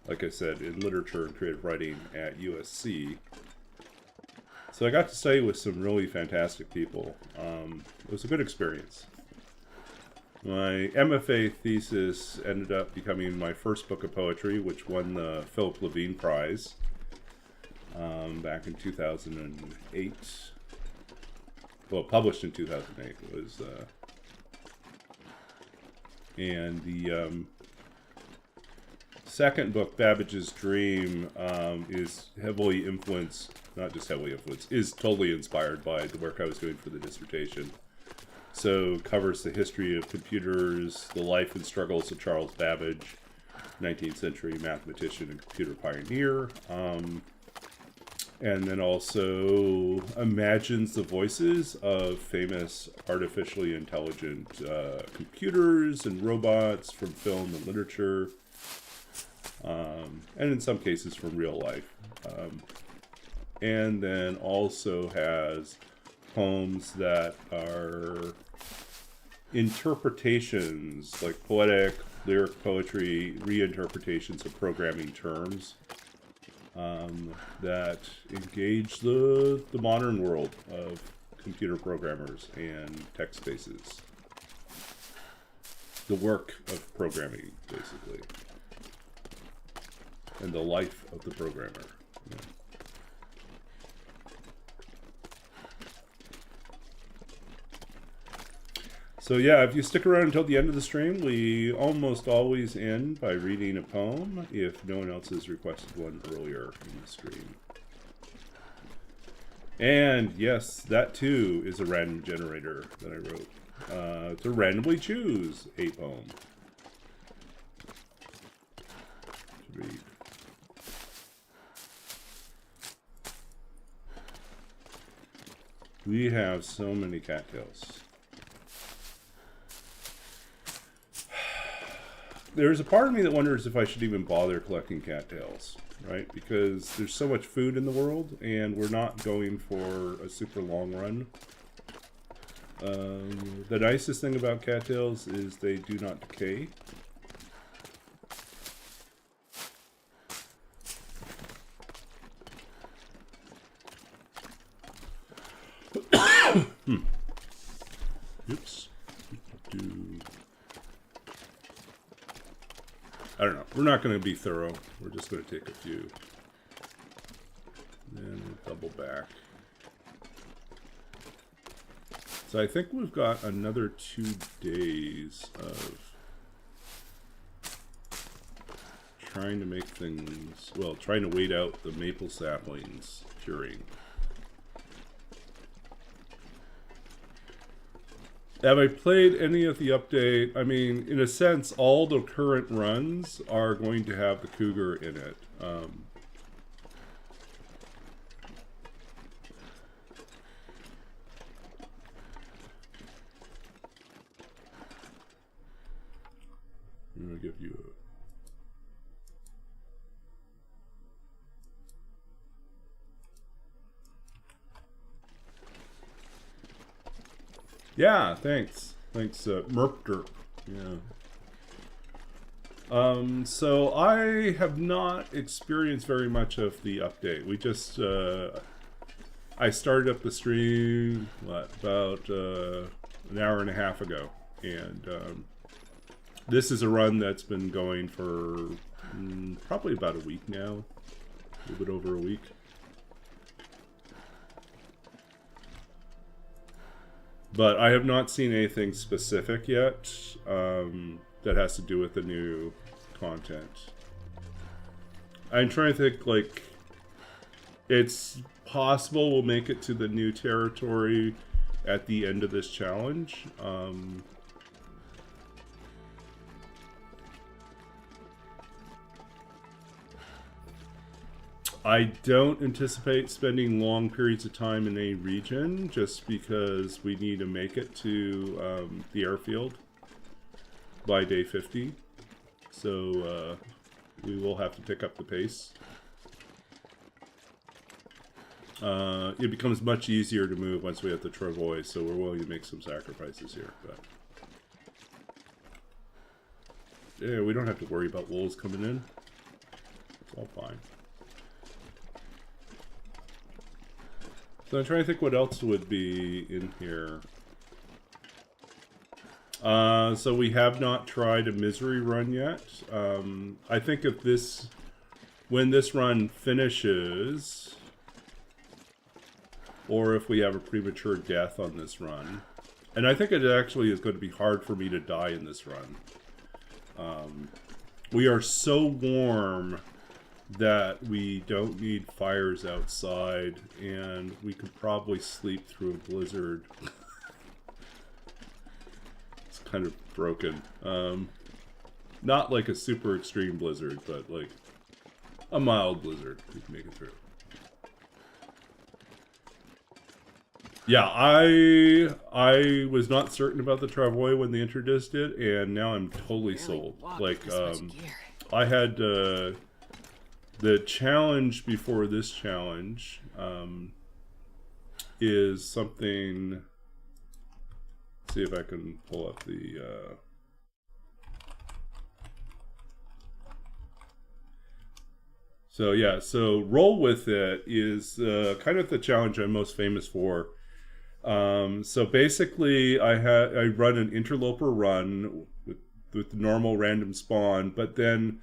like I said, in literature and creative writing at USC. So I got to study with some really fantastic people. It was a good experience. My MFA thesis ended up becoming my first book of poetry, which won the Philip Ravine Prize back in 2008. Well, published in 2008. It was, and the second book, Babbage's Dream, is heavily influenced, not just heavily influenced, is totally inspired by the work I was doing for the dissertation. So covers the history of computers, the life and struggles of Charles Babbage, 19th century mathematician and computer pioneer, and then also imagines the voices of famous artificially intelligent computers and robots from film and literature, and in some cases from real life. And then also has poems that are interpretations, like poetic, lyric poetry, reinterpretations of programming terms that engage the modern world of computer programmers and tech spaces. The work of programming, basically. And the life of the programmer. Yeah. So yeah, if you stick around until the end of the stream, we almost always end by reading a poem, if no one else has requested one earlier in the stream. And yes, that too is a random generator that I wrote. To randomly choose a poem to read. We have so many cattails. There's a part of me that wonders if I should even bother collecting cattails, right? Because there's so much food in the world, and we're not going for a super long run. The nicest thing about cattails is they do not decay. Oops. I don't know. We're not going to be thorough. We're just going to take a few. Then we'll double back. So I think we've got another 2 days of trying to make things, well, trying to wait out the maple saplings curing. Have I played any of the update? I mean, in a sense, all the current runs are going to have the cougar in it. I'm going to give you a... Yeah, thanks. Thanks, Merpderp. Yeah. So I have not experienced very much of the update. We just, I started up the stream, about an hour and a half ago. And this is a run that's been going for probably about a week now. A little bit over a week. But I have not seen anything specific yet that has to do with the new content. I'm trying to think, like, it's possible we'll make it to the new territory at the end of this challenge. I don't anticipate spending long periods of time in a region just because we need to make it to the airfield by day 50. So we will have to pick up the pace. It becomes much easier to move once we have the travois, so we're willing to make some sacrifices here. But yeah, we don't have to worry about wolves coming in. It's all fine. So I'm trying to think what else would be in here. So we have not tried a misery run yet. I think if this, when this run finishes, or if we have a premature death on this run, and I think it actually is going to be hard for me to die in this run. We are so warm that we don't need fires outside, and we could probably sleep through a blizzard. It's kind of broken. Not like a super extreme blizzard, but like a mild blizzard. We can make it through. Yeah, I was not certain about the travois when they introduced it, and now I'm totally sold. Like, I had the challenge before this challenge is something. Let's see if I can pull up the. So yeah, so roll with it is kind of the challenge I'm most famous for. So basically, I run an interloper run with normal random spawn, but then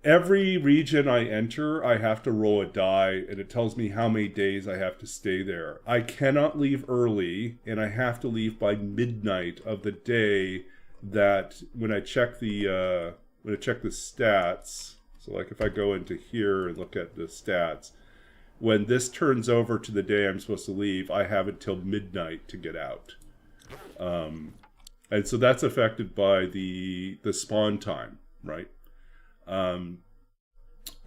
every region I enter, I have to roll a die, and it tells me how many days I have to stay there. I cannot leave early, and I have to leave by midnight of the day that when I check the stats. So like if I go into here and look at the stats, when this turns over to the day I'm supposed to leave, I have until midnight to get out. And so that's affected by the spawn time, right?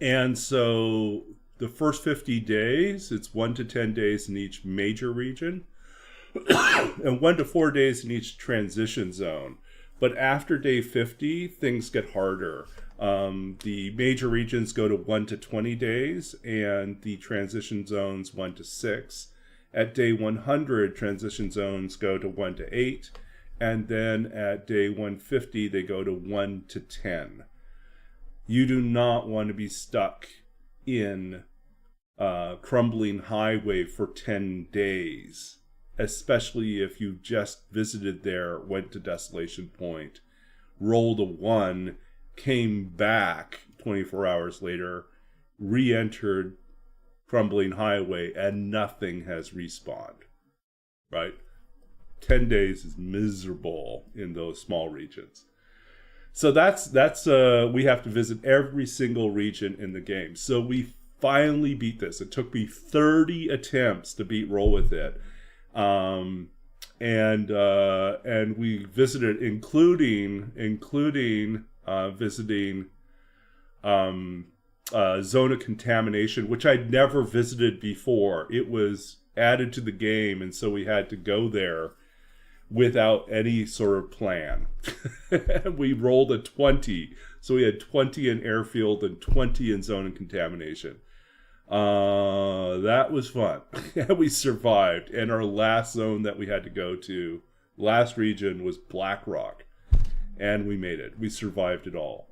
And so the first 50 days, it's 1 to 10 days in each major region, and 1 to 4 days in each transition zone. But after day 50, things get harder. The major regions go to 1 to 20 days, and the transition zones 1 to 6. At day 100, transition zones go to 1 to 8, and then at day 150, they go to 1 to 10. You do not want to be stuck in Crumbling Highway for 10 days, especially if you just visited there, went to Desolation Point, rolled a 1, came back 24 hours later, re-entered Crumbling Highway, and nothing has respawned, right? 10 days is miserable in those small regions. So that's we have to visit every single region in the game. So we finally beat this. It took me 30 attempts to beat Roll With It. And we visited, including visiting Zone of Contamination, which I'd never visited before. It was added to the game, and so we had to go there without any sort of plan. We rolled a 20, so we had 20 in Airfield and 20 in Zone of Contamination. That was fun. We survived, and our last zone that we had to go to, last region, was Black Rock, and we made it. We survived it all.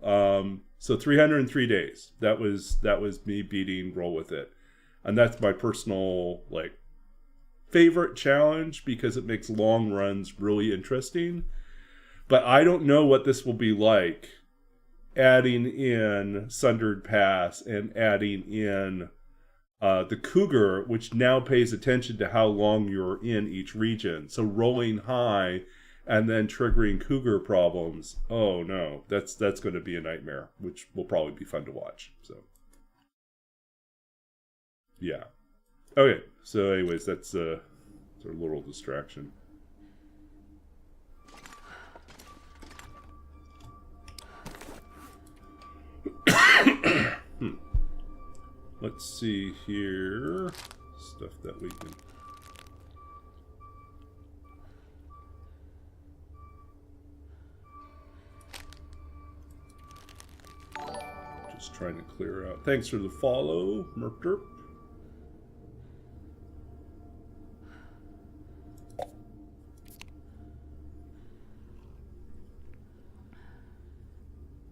So 303 days. That was me beating Roll With It, and that's my personal favorite challenge because it makes long runs really interesting. But I don't know what this will be like adding in Sundered Pass and adding in the Cougar, which now pays attention to how long you're in each region. So rolling high and then triggering Cougar problems. Oh no, that's going to be a nightmare, which will probably be fun to watch. So yeah. Okay. So anyways, that's a little distraction. Let's see here. Stuff that we can... Just trying to clear out. Thanks for the follow, Merpderp.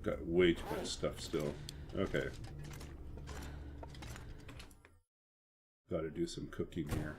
Got way too much stuff still. Okay. Got to do some cooking here.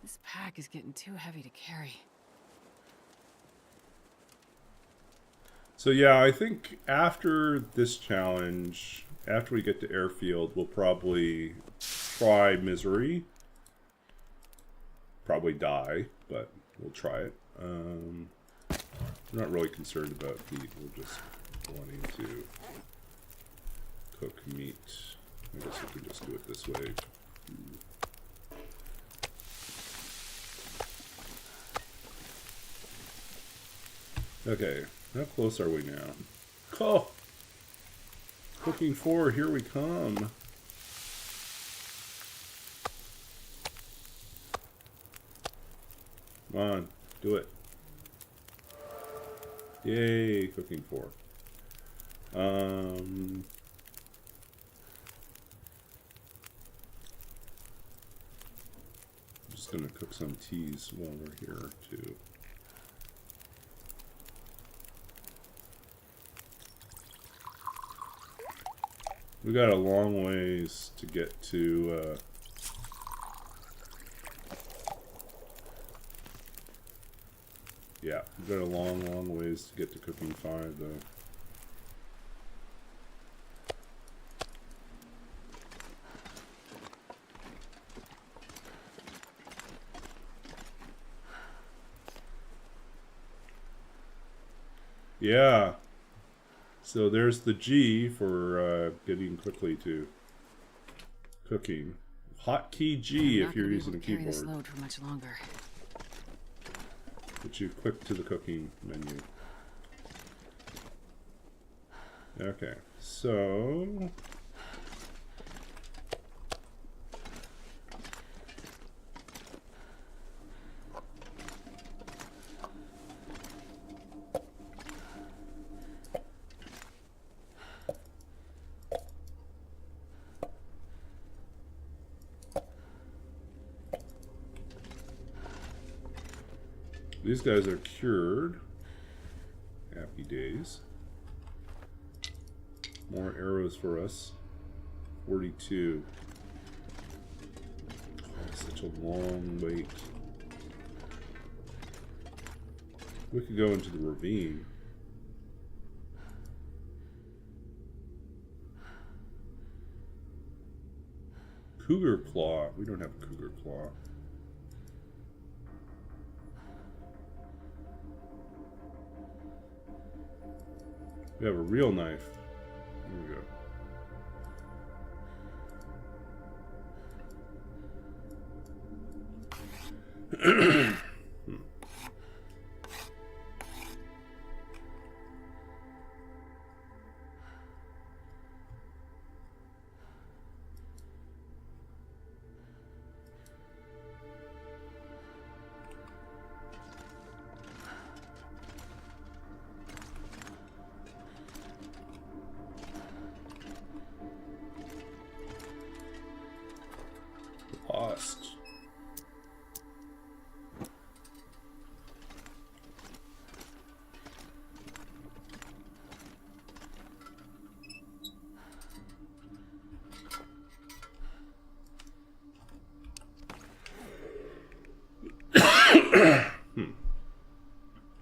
This pack is getting too heavy to carry. So yeah, I think after this challenge, after we get to Airfield, we'll probably try Misery. Probably die, but we'll try it. I'm not really concerned about heat. We're just wanting to cook meat. I guess we can just do it this way. Okay, how close are we now? Oh! Cooking 4, here we come. Come on, do it. Yay, cooking 4. I'm just gonna cook some teas while we're here too. We got a long ways to get to, yeah, we got a long ways to get to cooking 5, though. Yeah. So there's the G for getting quickly to cooking. Hotkey G if you're using a keyboard. This load for much longer. Get you quick to the cooking menu. Okay, so these guys are cured. Happy days. More arrows for us. 42. Oh, such a long wait. We could go into the ravine. Cougar claw. We don't have a cougar claw. We have a real knife. Here we go.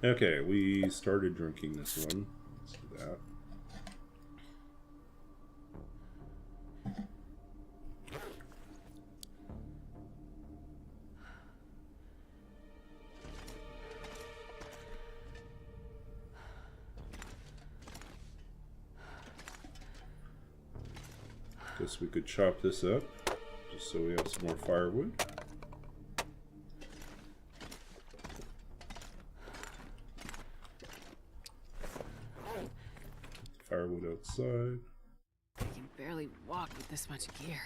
Okay, we started drinking this one. Let's do that. Guess we could chop this up, just so we have some more firewood. Firewood outside. I can barely walk with this much gear.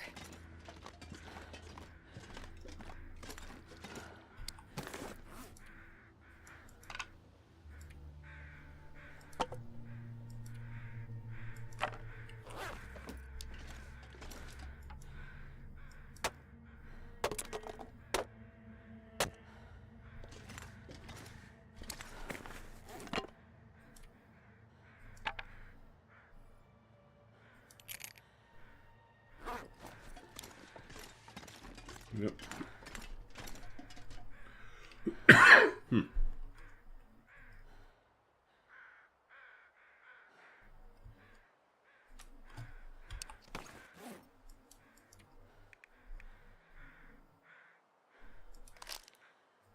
Yep.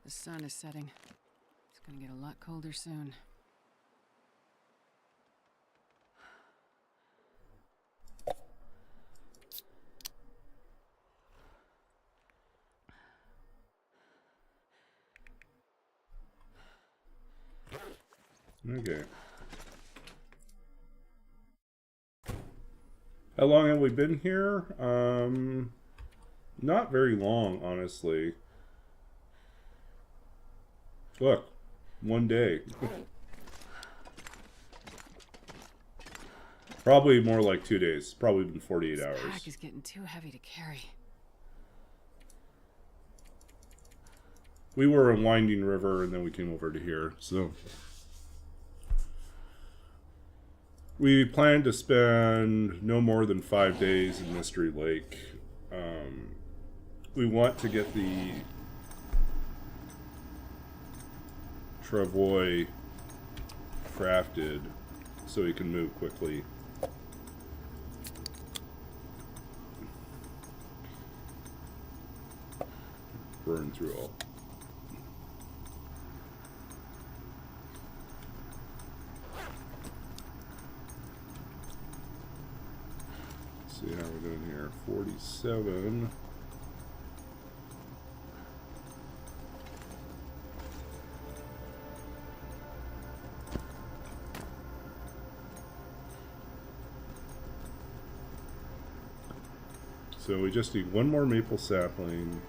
The sun is setting. It's gonna get a lot colder soon. Okay. How long have we been here? Not very long, honestly. Look, one day. Probably more like 2 days. Probably been 48 This hours. pack is getting too heavy to carry. We were in Winding River and then we came over to here, so. We plan to spend no more than 5 days in Mystery Lake. We want to get the travois crafted so we can move quickly. Burn through all. See how we're doing here. 47. So we just need one more maple sapling.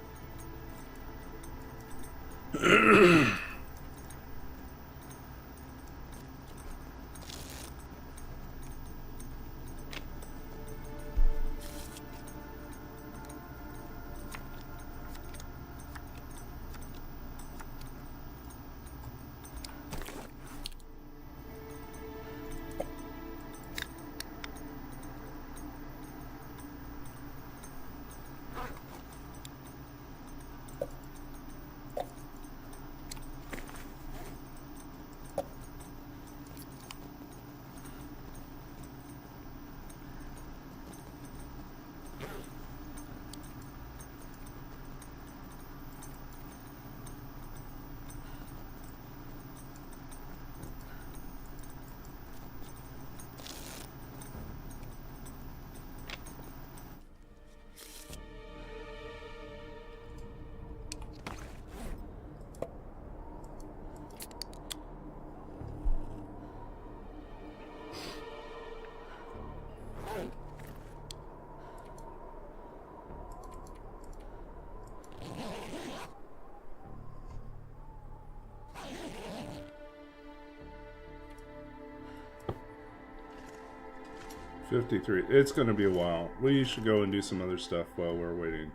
$53. It's going to be a while. We should go and do some other stuff while we're waiting.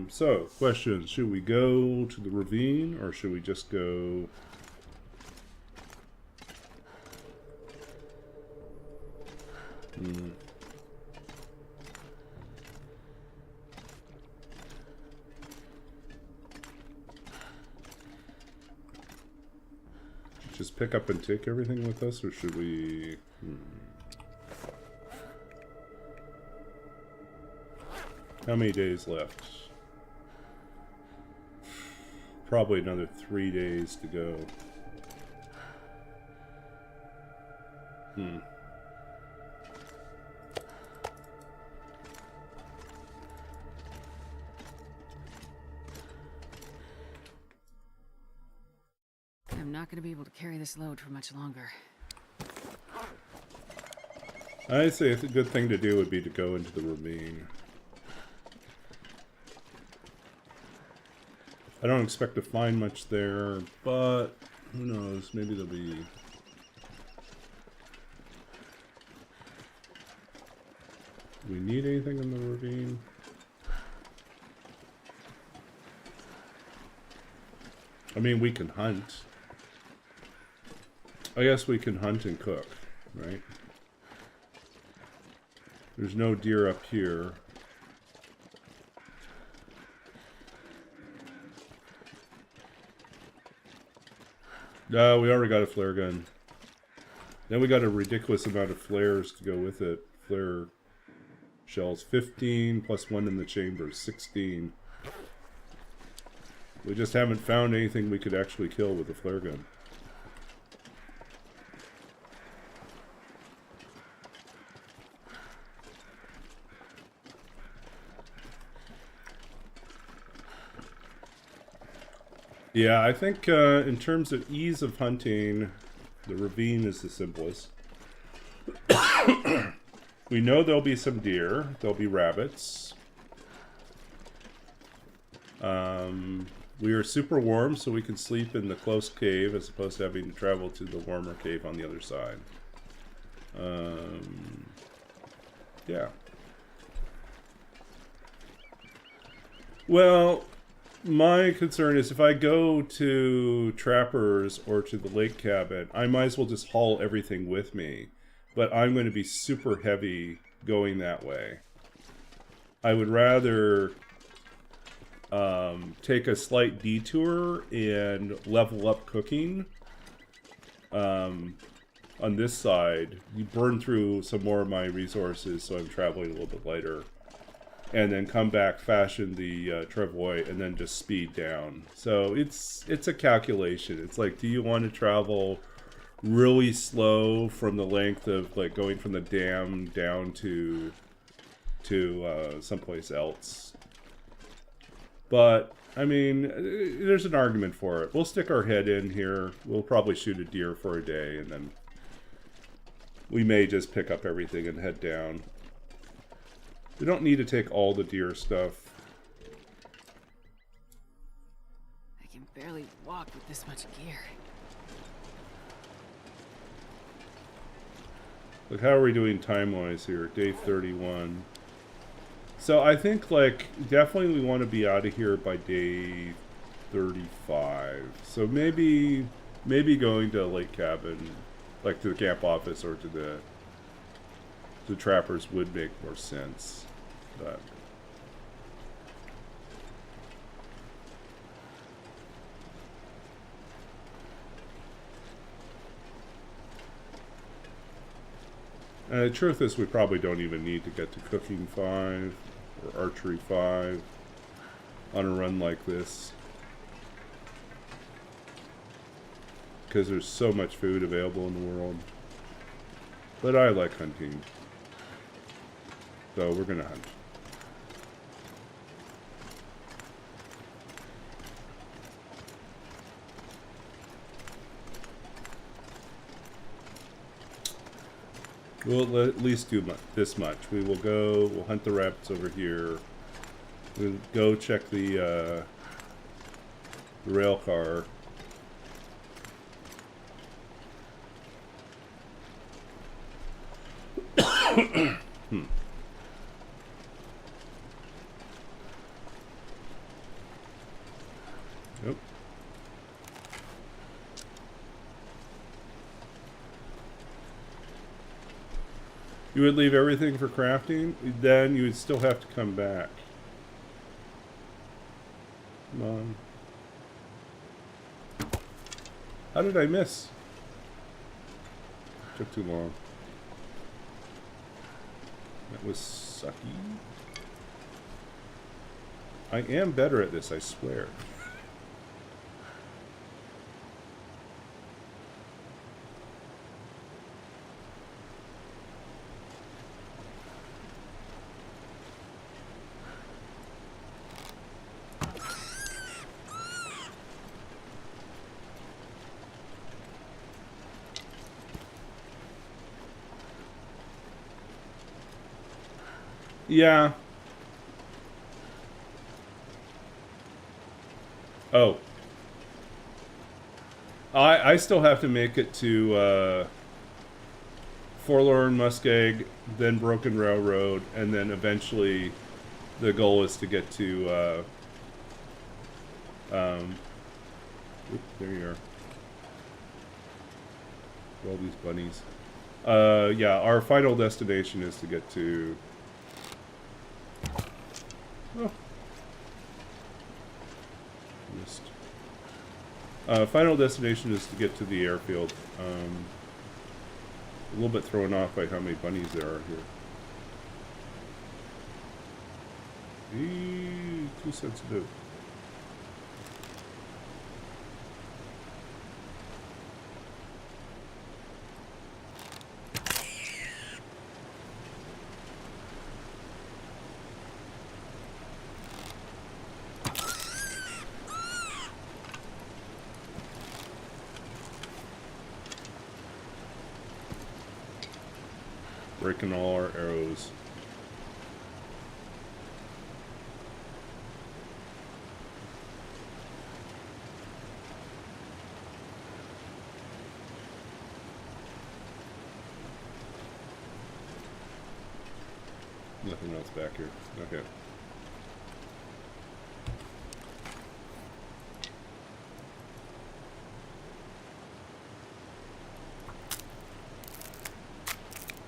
So, questions. Should we go to the ravine or should we just go... just pick up and take everything with us, or should we... How many days left? Probably another 3 days to go. I'm not going to be able to carry this load for much longer. I'd say a good thing to do would be to go into the ravine. I don't expect to find much there, but who knows? Maybe there'll be... Do we need anything in the ravine? I mean, we can hunt. I guess we can hunt and cook, right? There's no deer up here. No, we already got a flare gun. Then we got a ridiculous amount of flares to go with it. Flare shells. 15 plus 1 in the chamber. 16. We just haven't found anything we could actually kill with a flare gun. Yeah, I think in terms of ease of hunting, the ravine is the simplest. We know there'll be some deer. There'll be rabbits. We are super warm, so we can sleep in the close cave as opposed to having to travel to the warmer cave on the other side. Yeah. Well... My concern is if I go to Trappers or to the lake cabin, I might as well just haul everything with me. But I'm going to be super heavy going that way. I would rather take a slight detour and level up cooking. On this side, you burn through some more of my resources, so I'm traveling a little bit lighter. And then come back, fashion the travois, and then just speed down. So it's a calculation. It's like, do you want to travel really slow from the length of like going from the dam down to someplace else? But I mean, there's an argument for it. We'll stick our head in here. We'll probably shoot a deer for a day, and then we may just pick up everything and head down. We don't need to take all the deer stuff. I can barely walk with this much gear. Look, how are we doing time-wise here? Day 31. So I think, like, definitely we want to be out of here by day 35. So maybe going to a lake cabin, like to the camp office or to the Trappers would make more sense. But the truth is we probably don't even need to get to cooking 5 or archery 5 on a run like this, because there's so much food available in the world. But I like hunting, so we're gonna hunt. We'll at least do this much. We'll hunt the rabbits over here. We'll go check the rail car. Nope. You would leave everything for crafting, then you would still have to come back. Come on. How did I miss? took too long. That was sucky. I am better at this, I swear. Yeah. Oh. I still have to make it to Forlorn Muskeg, then Broken Railroad, and then eventually the goal is to get to oops, there you are. All these bunnies. Yeah, our final destination is to get to missed. Final destination is to get to the airfield. A little bit thrown off by how many bunnies there are here. Too sensitive. Breaking all our arrows. Nothing else back here. Okay.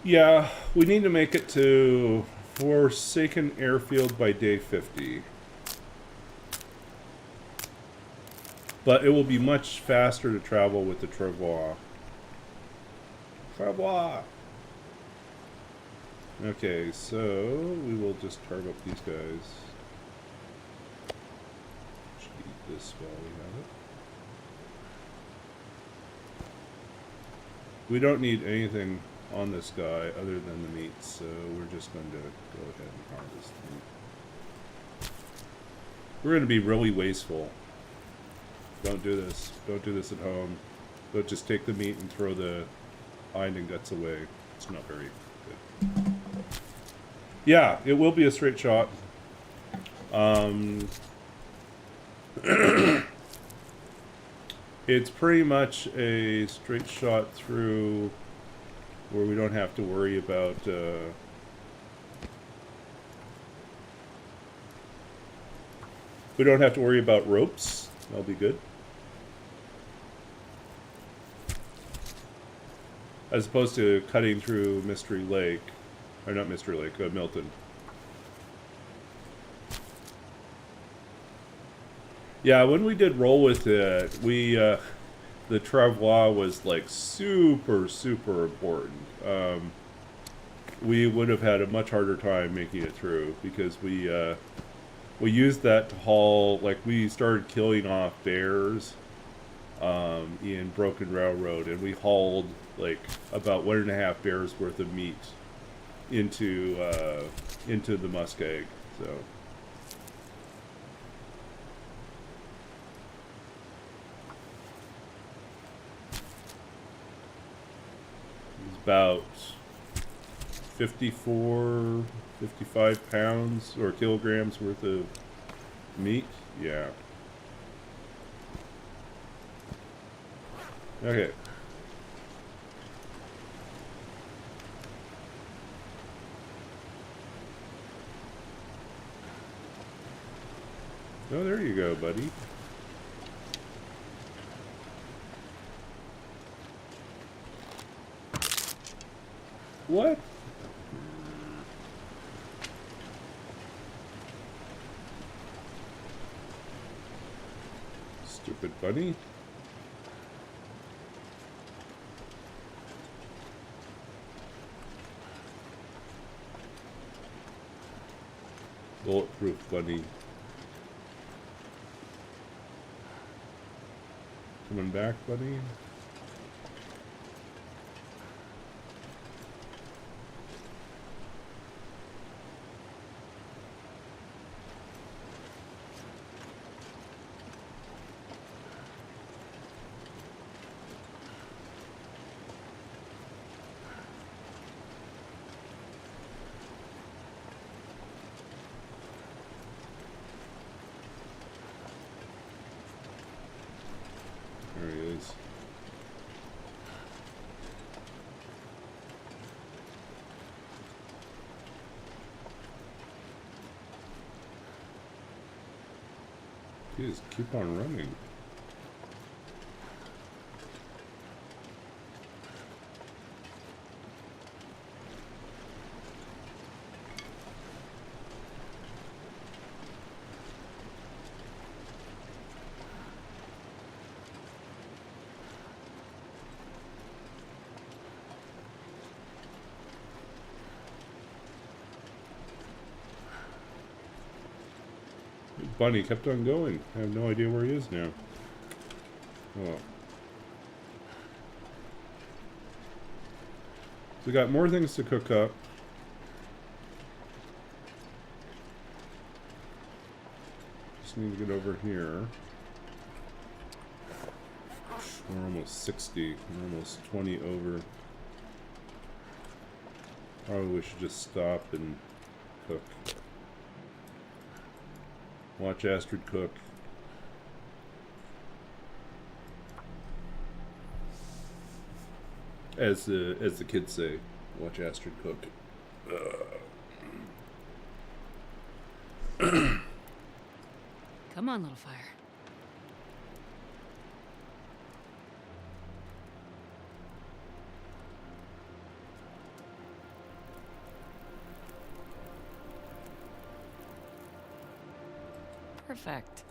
Yeah, we need to make it to Forsaken Airfield by day 50. But it will be much faster to travel with the Travois. Travois! Okay, so we will just carve up these guys. Should eat this while we have it. We don't need anything on this guy other than the meat, so we're just going to go ahead and harvest meat. We're going to be really wasteful. Don't do this. Don't do this at home. Don't just take the meat and throw the hind and guts away. It's not very good. Yeah, it will be a straight shot. It's pretty much a straight shot through where we don't have to worry about ropes. That'll be good. As opposed to cutting through Mystery Lake. Or not Mystery Lake, Milton. Yeah, when we did roll with it, we the Travois was like super important. We would have had a much harder time making it through because we used that to haul, like we started killing off bears in Broken Railroad, and we hauled like about 1.5 bears worth of meat into the muskeg. So it's about 55 pounds or kilograms worth of meat. Yeah. Okay. Oh, there you go, buddy. What? Stupid bunny. Bulletproof bunny. Coming back, buddy? There he is. Just keep on running. Bunny kept on going. I have no idea where he is now. Oh. So we got more things to cook up. Just need to get over here. We're almost 60. We're almost 20 over. Probably we should just stop and cook. Watch Astrid cook. As the kids say, watch Astrid cook. Come on, little fire. Perfect.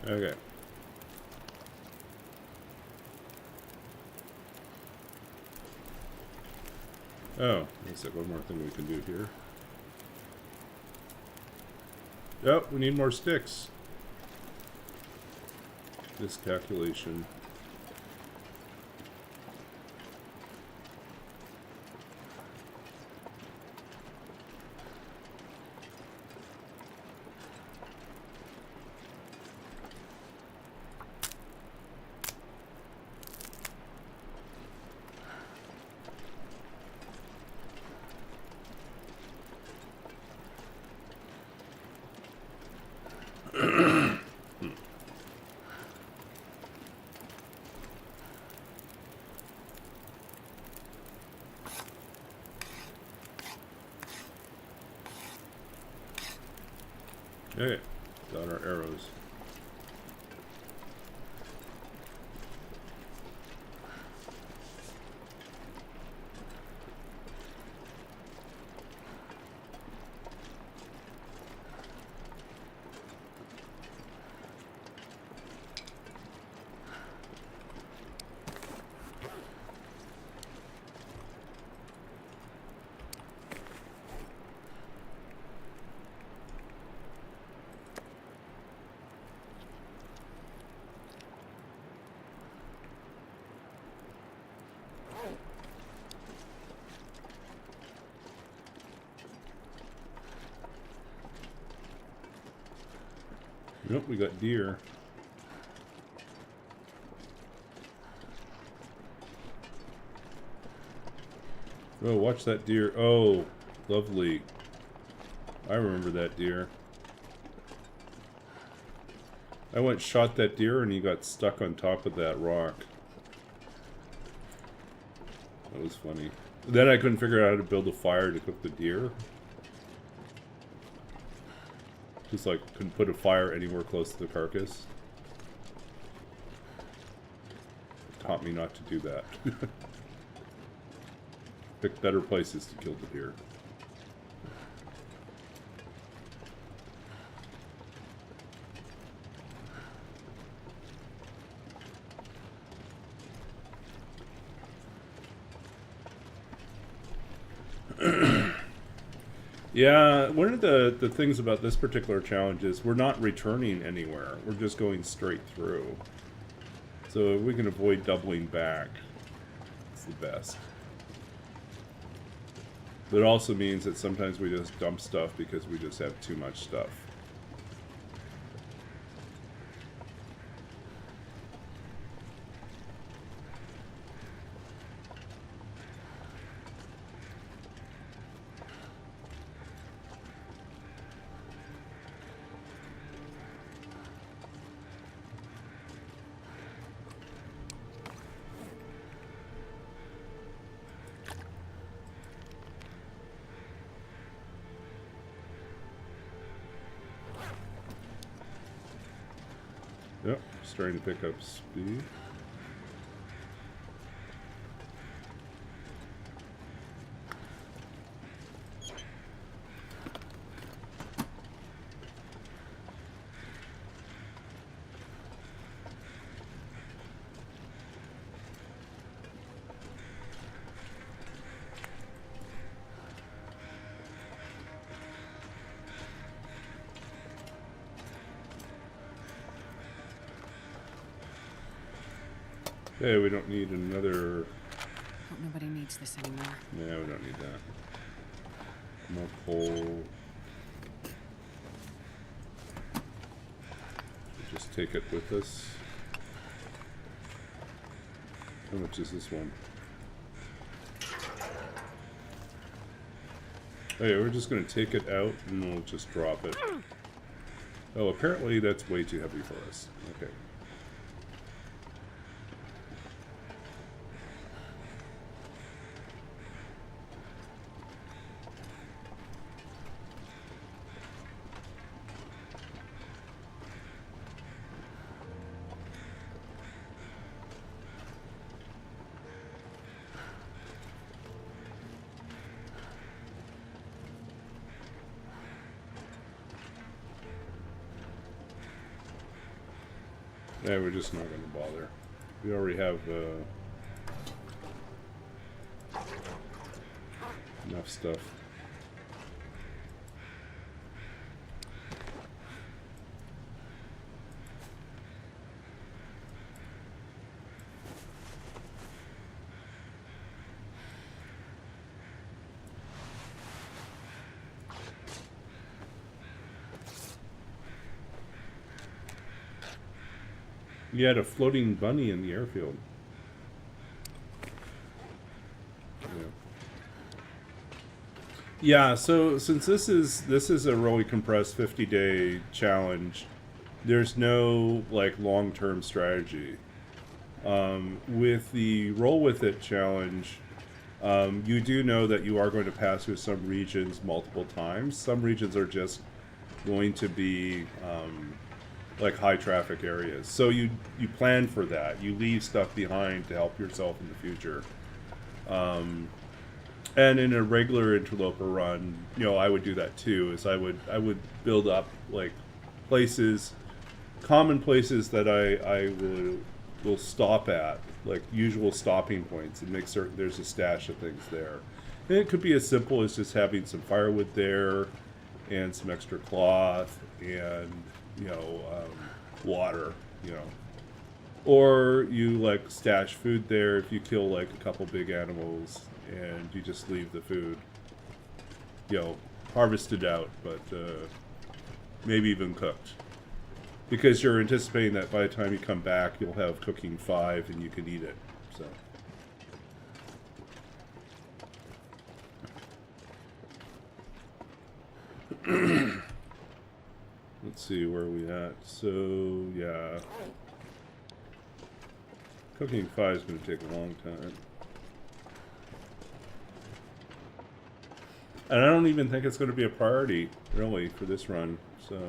Okay. Oh, looks like one more thing we can do here. Oh, we need more sticks. This calculation. Okay, got our arrows. Nope, we got deer. Oh, watch that deer. Oh, lovely. I remember that deer. I went shot that deer and he got stuck on top of that rock. That was funny. Then I couldn't figure out how to build a fire to cook the deer. Just like couldn't put a fire anywhere close to the carcass. Taught me not to do that. Pick better places to kill the deer. Yeah, one of the things about this particular challenge is we're not returning anywhere. We're just going straight through. So if we can avoid doubling back, it's the best. But it also means that sometimes we just dump stuff because we just have too much stuff. Yep, starting to pick up speed. Okay, we don't need another... Hope nobody needs this anymore. Yeah, we don't need that. More coal. Just take it with us. How much is this one? Okay, we're just going to take it out and we'll just drop it. Oh, apparently that's way too heavy for us. Okay. Yeah, we're just not going to bother. We already have enough stuff. You had a floating bunny in the airfield. Yeah, so since this is a really compressed 50-day challenge, there's no like long-term strategy. With the roll with it challenge, you do know that you are going to pass through some regions multiple times. Some regions are just going to be like high traffic areas. So you plan for that. You leave stuff behind to help yourself in the future. And in a regular interloper run, you know, I would do that too. Is I would build up like places, common places that I will stop at, like usual stopping points, and make certain there's a stash of things there. And it could be as simple as just having some firewood there, and some extra cloth, and water, or you like stash food there if you kill like a couple big animals and you just leave the food, harvested out, but maybe even cooked, because you're anticipating that by the time you come back you'll have cooking 5 and you can eat it. So Let's see where we at. So yeah, cooking 5 is going to take a long time, and I don't even think it's going to be a priority really for this run. So,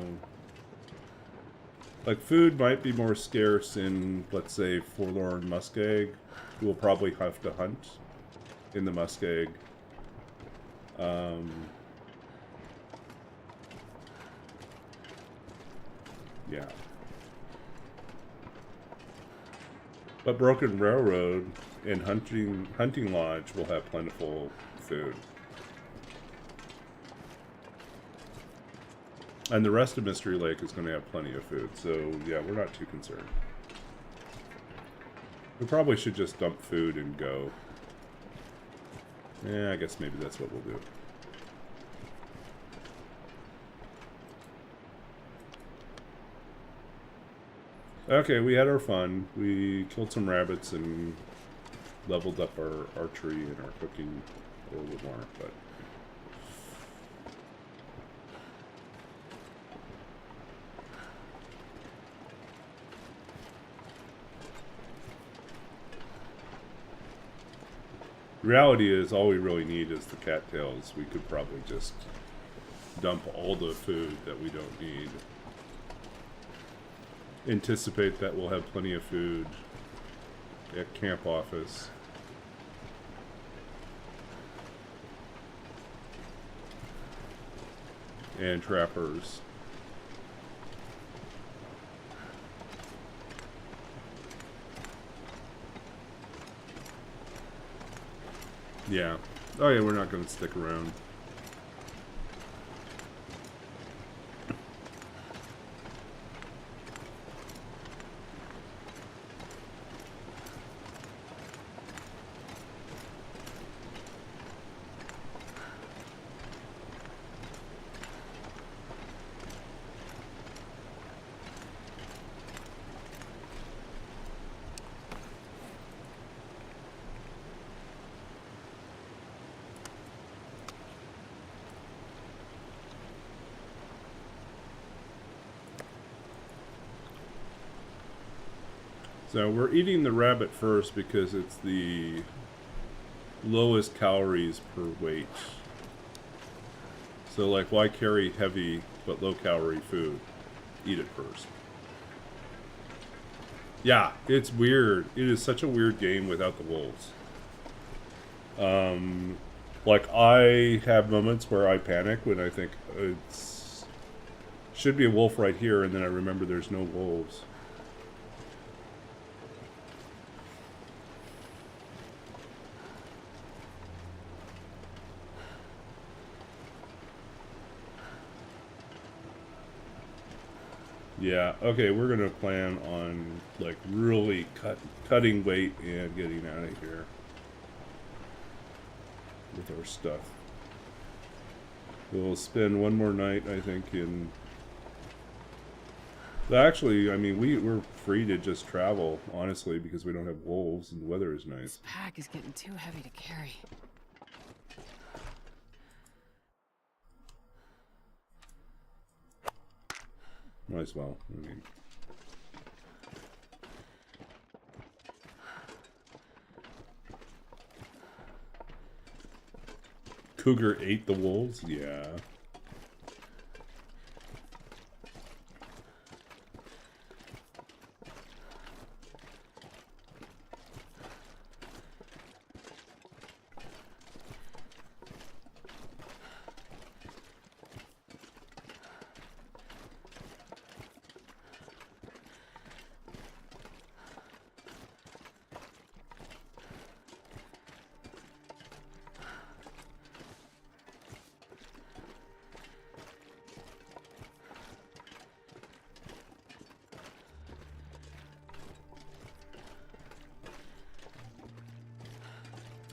like, food might be more scarce in, let's say, Forlorn Muskeg. We'll probably have to hunt in the Muskeg. Yeah. But Broken Railroad and Hunting Lodge will have plentiful food. And the rest of Mystery Lake is going to have plenty of food, so yeah, we're not too concerned. We probably should just dump food and go. Yeah, I guess maybe that's what we'll do. Okay, we had our fun. We killed some rabbits and leveled up our archery and our cooking a little bit more, but... The reality is, all we really need is the cattails. We could probably just dump all the food that we don't need. Anticipate that we'll have plenty of food at camp office. And trappers. Yeah. Oh yeah, we're not going to stick around. So we're eating the rabbit first because it's the lowest calories per weight. So like, why carry heavy but low calorie food? Eat it first. Yeah, it's weird. It is such a weird game without the wolves. Like, I have moments where I panic when I think it's should be a wolf right here, and then I remember there's no wolves. Yeah, okay, we're gonna plan on, like, really cutting weight and getting out of here with our stuff. We'll spend one more night, I think, in... Actually, I mean, we're free to just travel, honestly, because we don't have wolves and the weather is nice. This pack is getting too heavy to carry. Might as well, I mean... Cougar ate the wolves? Yeah.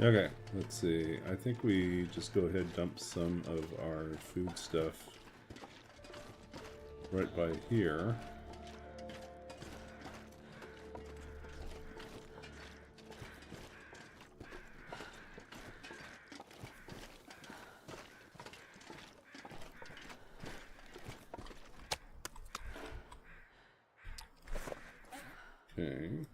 Okay, let's see. I think we just go ahead and dump some of our food stuff right by here. Okay.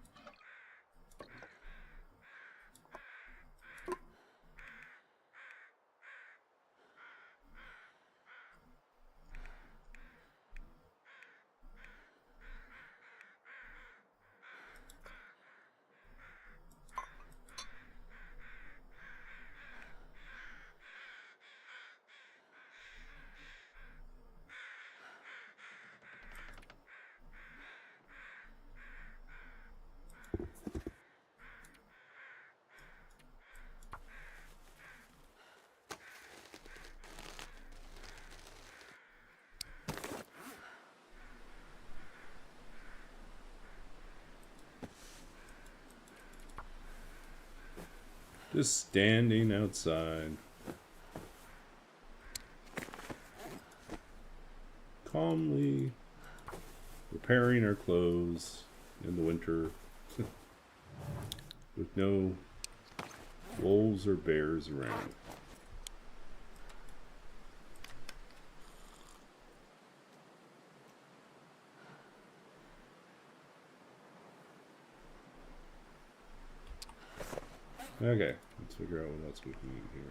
Just standing outside. Calmly repairing our clothes in the winter. With no wolves or bears around. Okay, let's figure out what else we can eat here.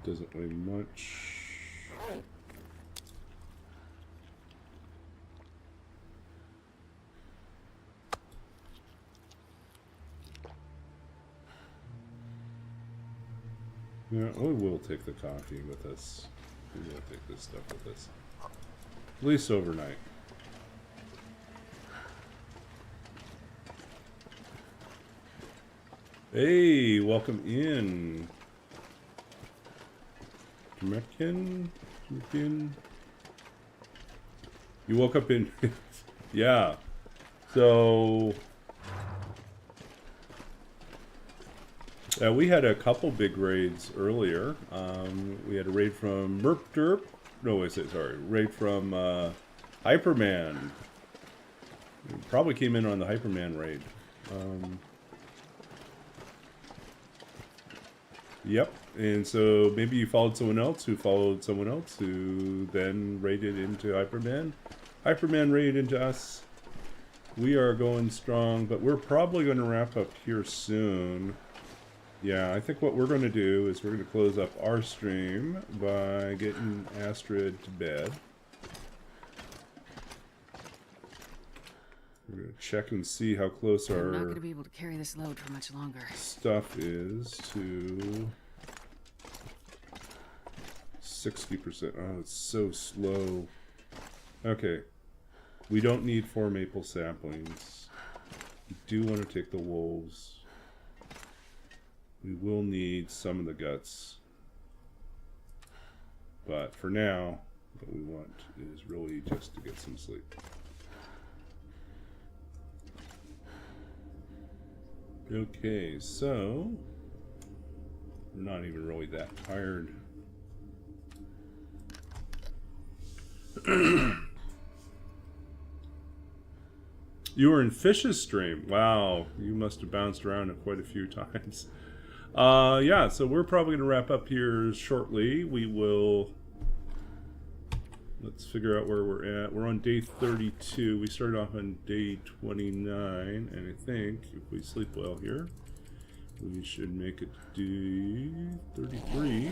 Doesn't weigh much. Yeah, we will take the coffee with us. We will take this stuff with us. At least overnight. Hey, welcome in. Jamaican? You woke up in... yeah. So... we had a couple big raids earlier. We had a raid from Merp Derp. No, I said sorry. Raid from Hyperman. We probably came in on the Hyperman raid. Yep. And so maybe you followed someone else who followed someone else who then raided into Hyperman. Hyperman raided into us. We are going strong, but we're probably going to wrap up here soon. Yeah, I think what we're going to do is we're going to close up our stream by getting Astrid to bed. We're going to check and see how close I'm not our going to be able to carry this load for much longer. stuff is to 60%. Oh, it's so slow. Okay. We don't need 4 maple saplings. We do want to take the wolves. We will need some of the guts. But for now, what we want is really just to get some sleep. Okay, so we're not even really that tired. You were in Fish's stream. Wow, you must have bounced around it quite a few times. Yeah, so we're probably going to wrap up here shortly. We will... Let's figure out where we're at. We're on day 32. We started off on day 29. And I think if we sleep well here, we should make it day 33.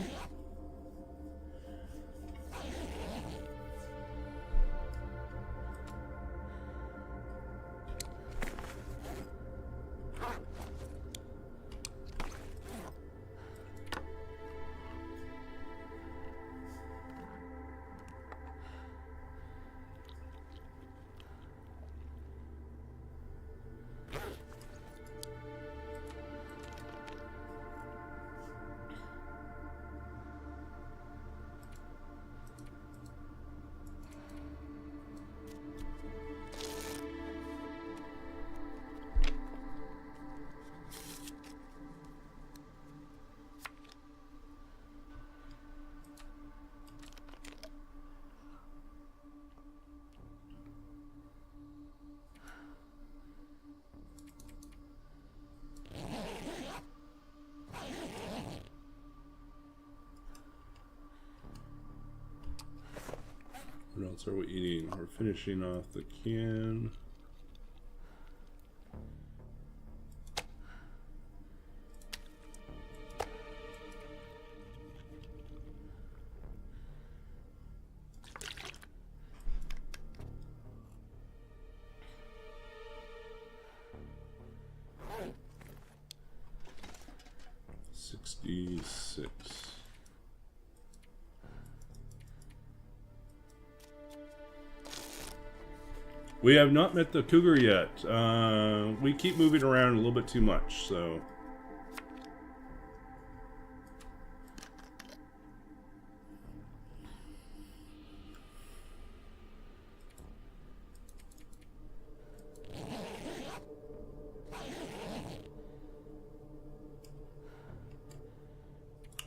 else are we eating? We're finishing off the can. We have not met the cougar yet. We keep moving around a little bit too much, so...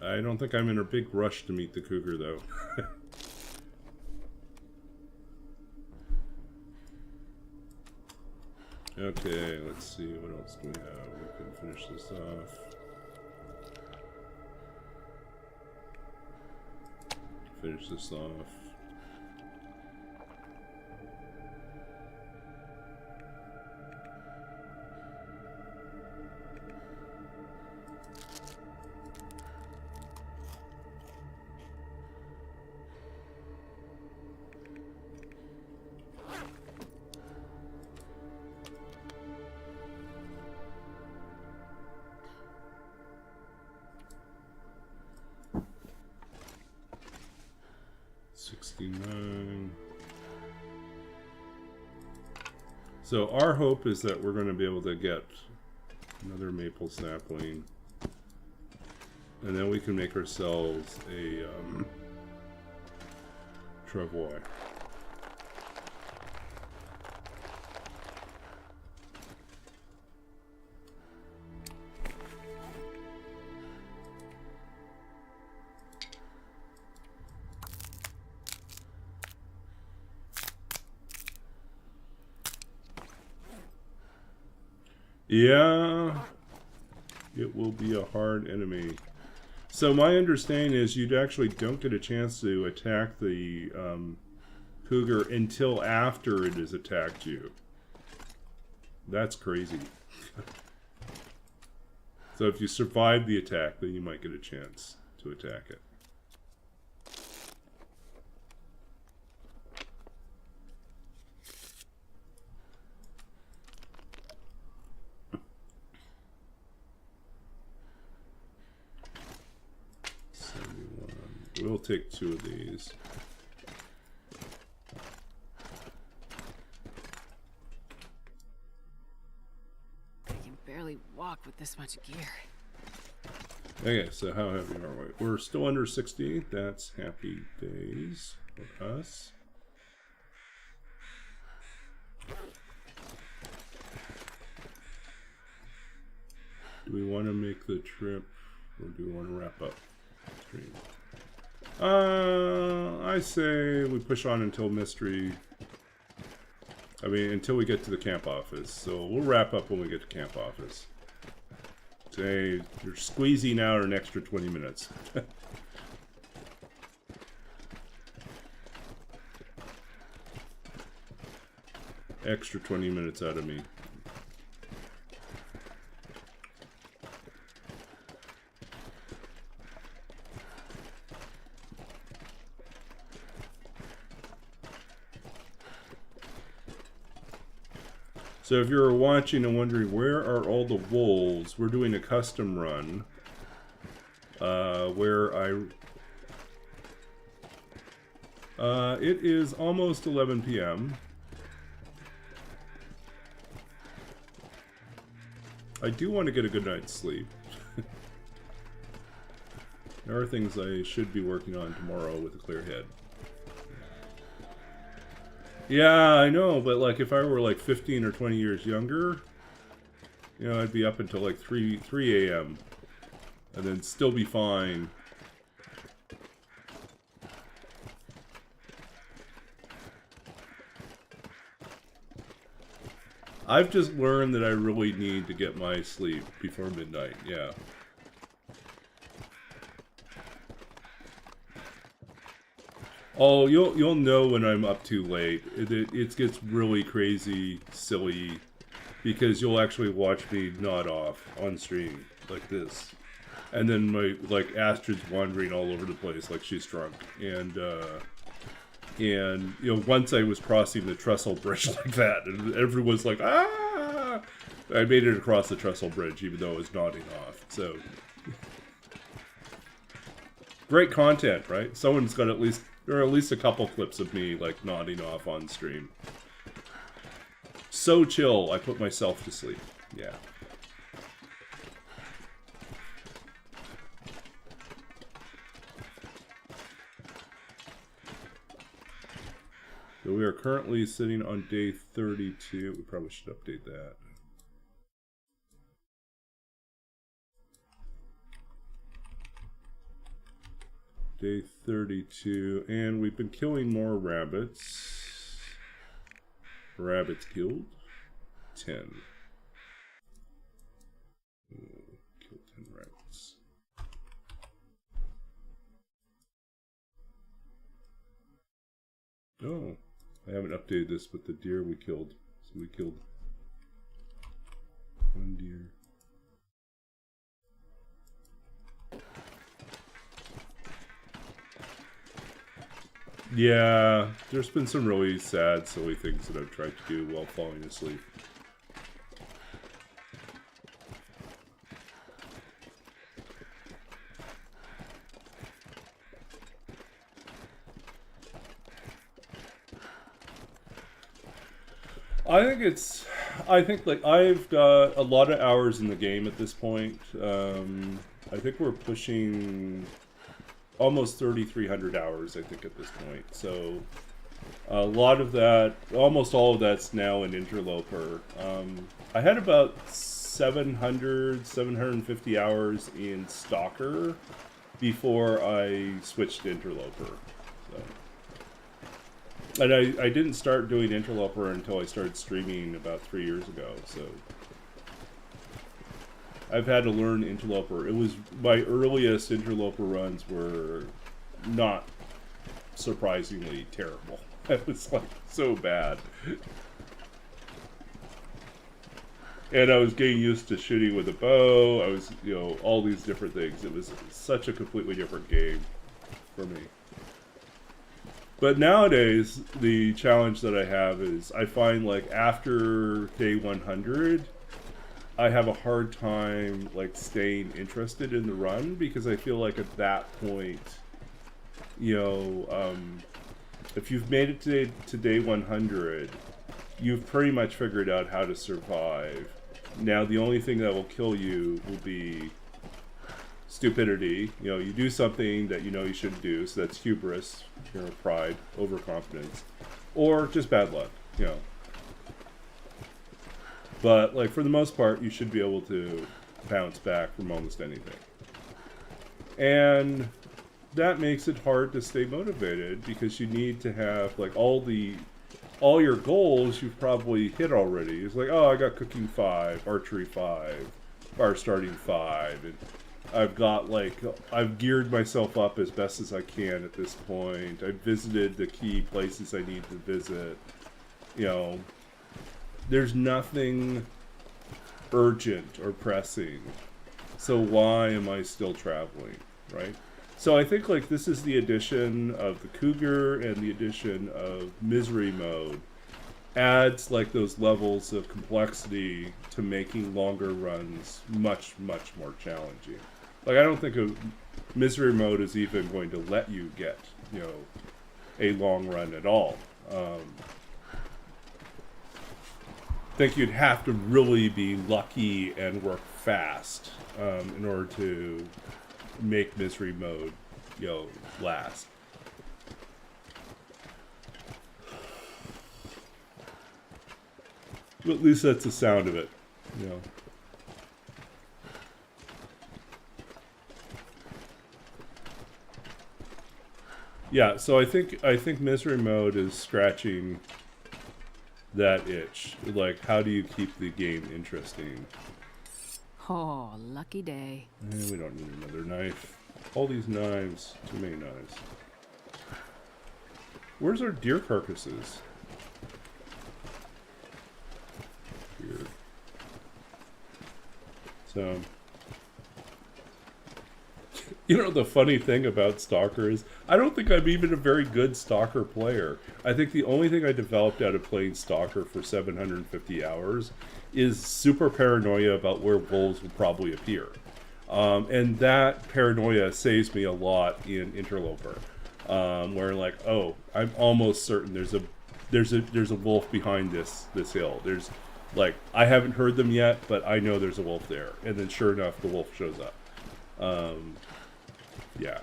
I don't think I'm in a big rush to meet the cougar, though. Okay, let's see, what else do we have? We can finish this off. Finish this off. So our hope is that we're going to be able to get another maple sapling, and then we can make ourselves a travois. Yeah, it will be a hard enemy. So my understanding is you actually don't get a chance to attack the cougar until after it has attacked you. That's crazy. So if you survive the attack, then you might get a chance to attack it. We'll take 2 of these. I can barely walk with this much gear. Okay, so how heavy are we? We're still under 60. That's happy days for us. Do we want to make the trip, or do we want to wrap up the stream? I say we push on until mystery. I mean, until we get to the camp office. So we'll wrap up when we get to camp office. Say you're squeezing out an extra 20 minutes. Extra 20 minutes out of me. So if you're watching and wondering where are all the wolves, we're doing a custom run where it is almost 11 p.m. I do want to get a good night's sleep. There are things I should be working on tomorrow with a clear head. Yeah, I know, but like if I were like 15 or 20 years younger, you know, I'd be up until like 3 a.m. and then still be fine. I've just learned that I really need to get my sleep before midnight, yeah. Oh, you'll know when I'm up too late. It gets really crazy, silly, because you'll actually watch me nod off on stream like this, and then like Astrid's wandering all over the place like she's drunk, and once I was crossing the trestle bridge like that, and everyone's like, ah! I made it across the trestle bridge even though I was nodding off. So great content, right? Someone's got there are at least a couple clips of me like nodding off on stream. So chill, I put myself to sleep. Yeah. So we are currently sitting on day 32. We probably should update that. Day 32, and we've been killing more rabbits. Rabbits killed. 10. Killed 10 rabbits. Oh, I haven't updated this, but the deer we killed. So we killed 1 deer. Yeah, there's been some really sad, silly things that I've tried to do while falling asleep. I think like I've got a lot of hours in the game at this point. I think we're pushing almost 3,300 hours, I think, at this point. So a lot of that, almost all of that's now in Interloper. I had about 750 hours in Stalker before I switched to Interloper. So. And I didn't start doing Interloper until I started streaming about 3 years ago, so I've had to learn Interloper. It was my earliest Interloper runs were not surprisingly terrible. It was like so bad. And I was getting used to shooting with a bow. I was, all these different things. It was such a completely different game for me. But nowadays, the challenge that I have is I find like after day 100, I have a hard time like staying interested in the run because I feel like at that point, if you've made it to day 100, you've pretty much figured out how to survive. Now the only thing that will kill you will be stupidity. You do something that you shouldn't do, so that's hubris, pride, overconfidence, or just bad luck, But like for the most part, you should be able to bounce back from almost anything. And that makes it hard to stay motivated because you need to have like all your goals you've probably hit already. It's like, oh, I got cooking 5, archery 5, fire starting 5, and I've geared myself up as best as I can at this point. I've visited the key places I need to visit. There's nothing urgent or pressing. So why am I still traveling, right? So I think like this is the addition of the Cougar and the addition of Misery Mode adds like those levels of complexity to making longer runs much, much more challenging. Like I don't think a Misery Mode is even going to let you get, a long run at all. I think you'd have to really be lucky and work fast in order to make Misery Mode, last. But at least that's the sound of it, Yeah, so I think Misery Mode is scratching that itch. Like, how do you keep the game interesting? Oh, lucky day. We don't need another knife. All these knives. Too many knives. Where's our deer carcasses? Here. So, you know, the funny thing about Stalker is I don't think I'm even a very good Stalker player. I think the only thing I developed out of playing Stalker for 750 hours is super paranoia about where wolves will probably appear. And that paranoia saves me a lot in Interloper. Where like, oh, I'm almost certain there's a wolf behind this hill. There's like, I haven't heard them yet, but I know there's a wolf there. And then sure enough, the wolf shows up. Yeah.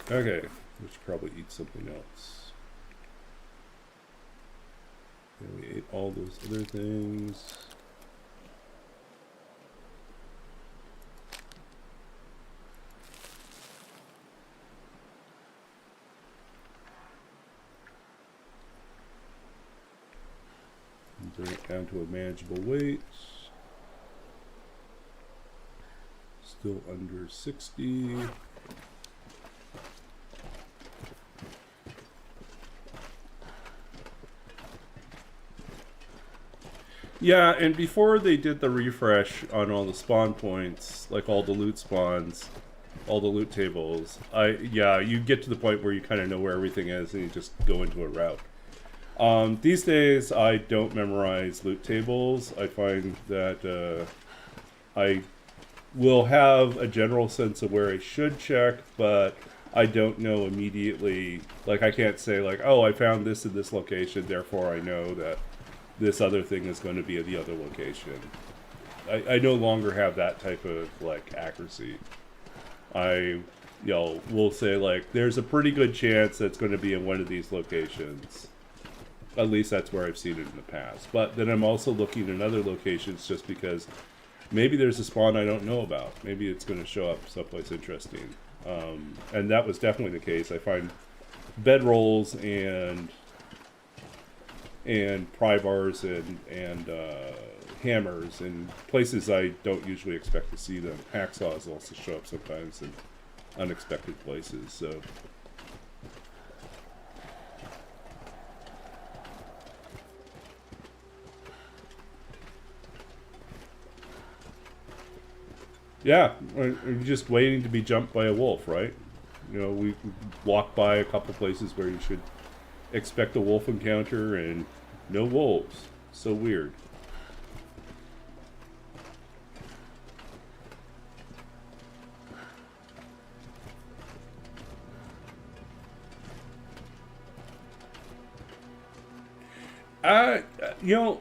Okay, we should probably eat something else. Yeah, we ate all those other things. Bring it down to a manageable weight. Still under 60. Yeah, and before they did the refresh on all the spawn points, like all the loot spawns, all the loot tables, you get to the point where you kind of know where everything is and you just go into a route. These days, I don't memorize loot tables. I find that I will have a general sense of where I should check, but I don't know immediately. Like, I can't say, like, oh, I found this in this location, therefore I know that this other thing is going to be at the other location. I no longer have that type of, like, accuracy. I, will say, like, there's a pretty good chance that's going to be in one of these locations. At least that's where I've seen it in the past. But then I'm also looking in other locations just because maybe there's a spawn I don't know about. Maybe it's going to show up someplace interesting. And that was definitely the case. I find bedrolls and pry bars and hammers in places I don't usually expect to see them. Hacksaws also show up sometimes in unexpected places. So. Yeah, we're just waiting to be jumped by a wolf, right? You know, we walk by a couple places where you should expect a wolf encounter and no wolves. So weird.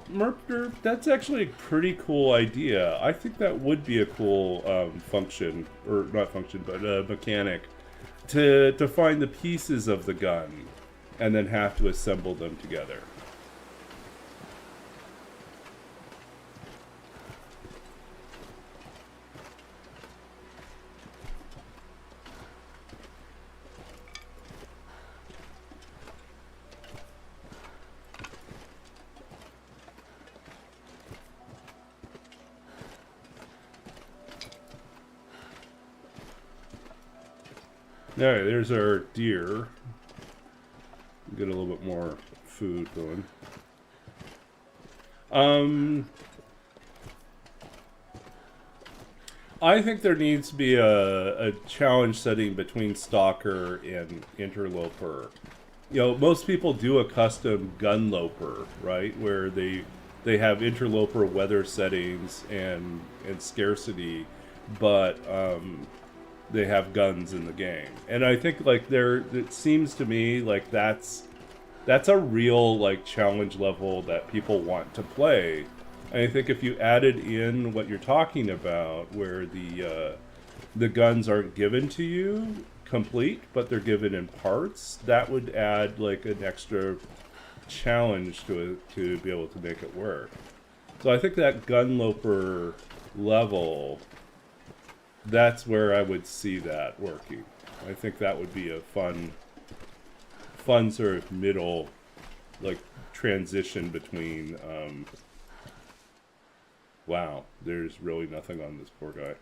Murder, that's actually a pretty cool idea. I think that would be a cool function, or not function, but mechanic, to find the pieces of the gun and then have to assemble them together. Alright, there's our deer. Get a little bit more food going. I think there needs to be a challenge setting between Stalker and Interloper. You know, most people do a custom Gunloper, right? Where they have Interloper weather settings and scarcity, but they have guns in the game. And I think like it seems to me like that's a real like challenge level that people want to play. And I think if you added in what you're talking about, where the guns aren't given to you complete, but they're given in parts, that would add like an extra challenge to be able to make it work. So I think that Gunloper level, that's where I would see that working. I think that would be a fun sort of middle like transition between. Wow, there's really nothing on this poor guy.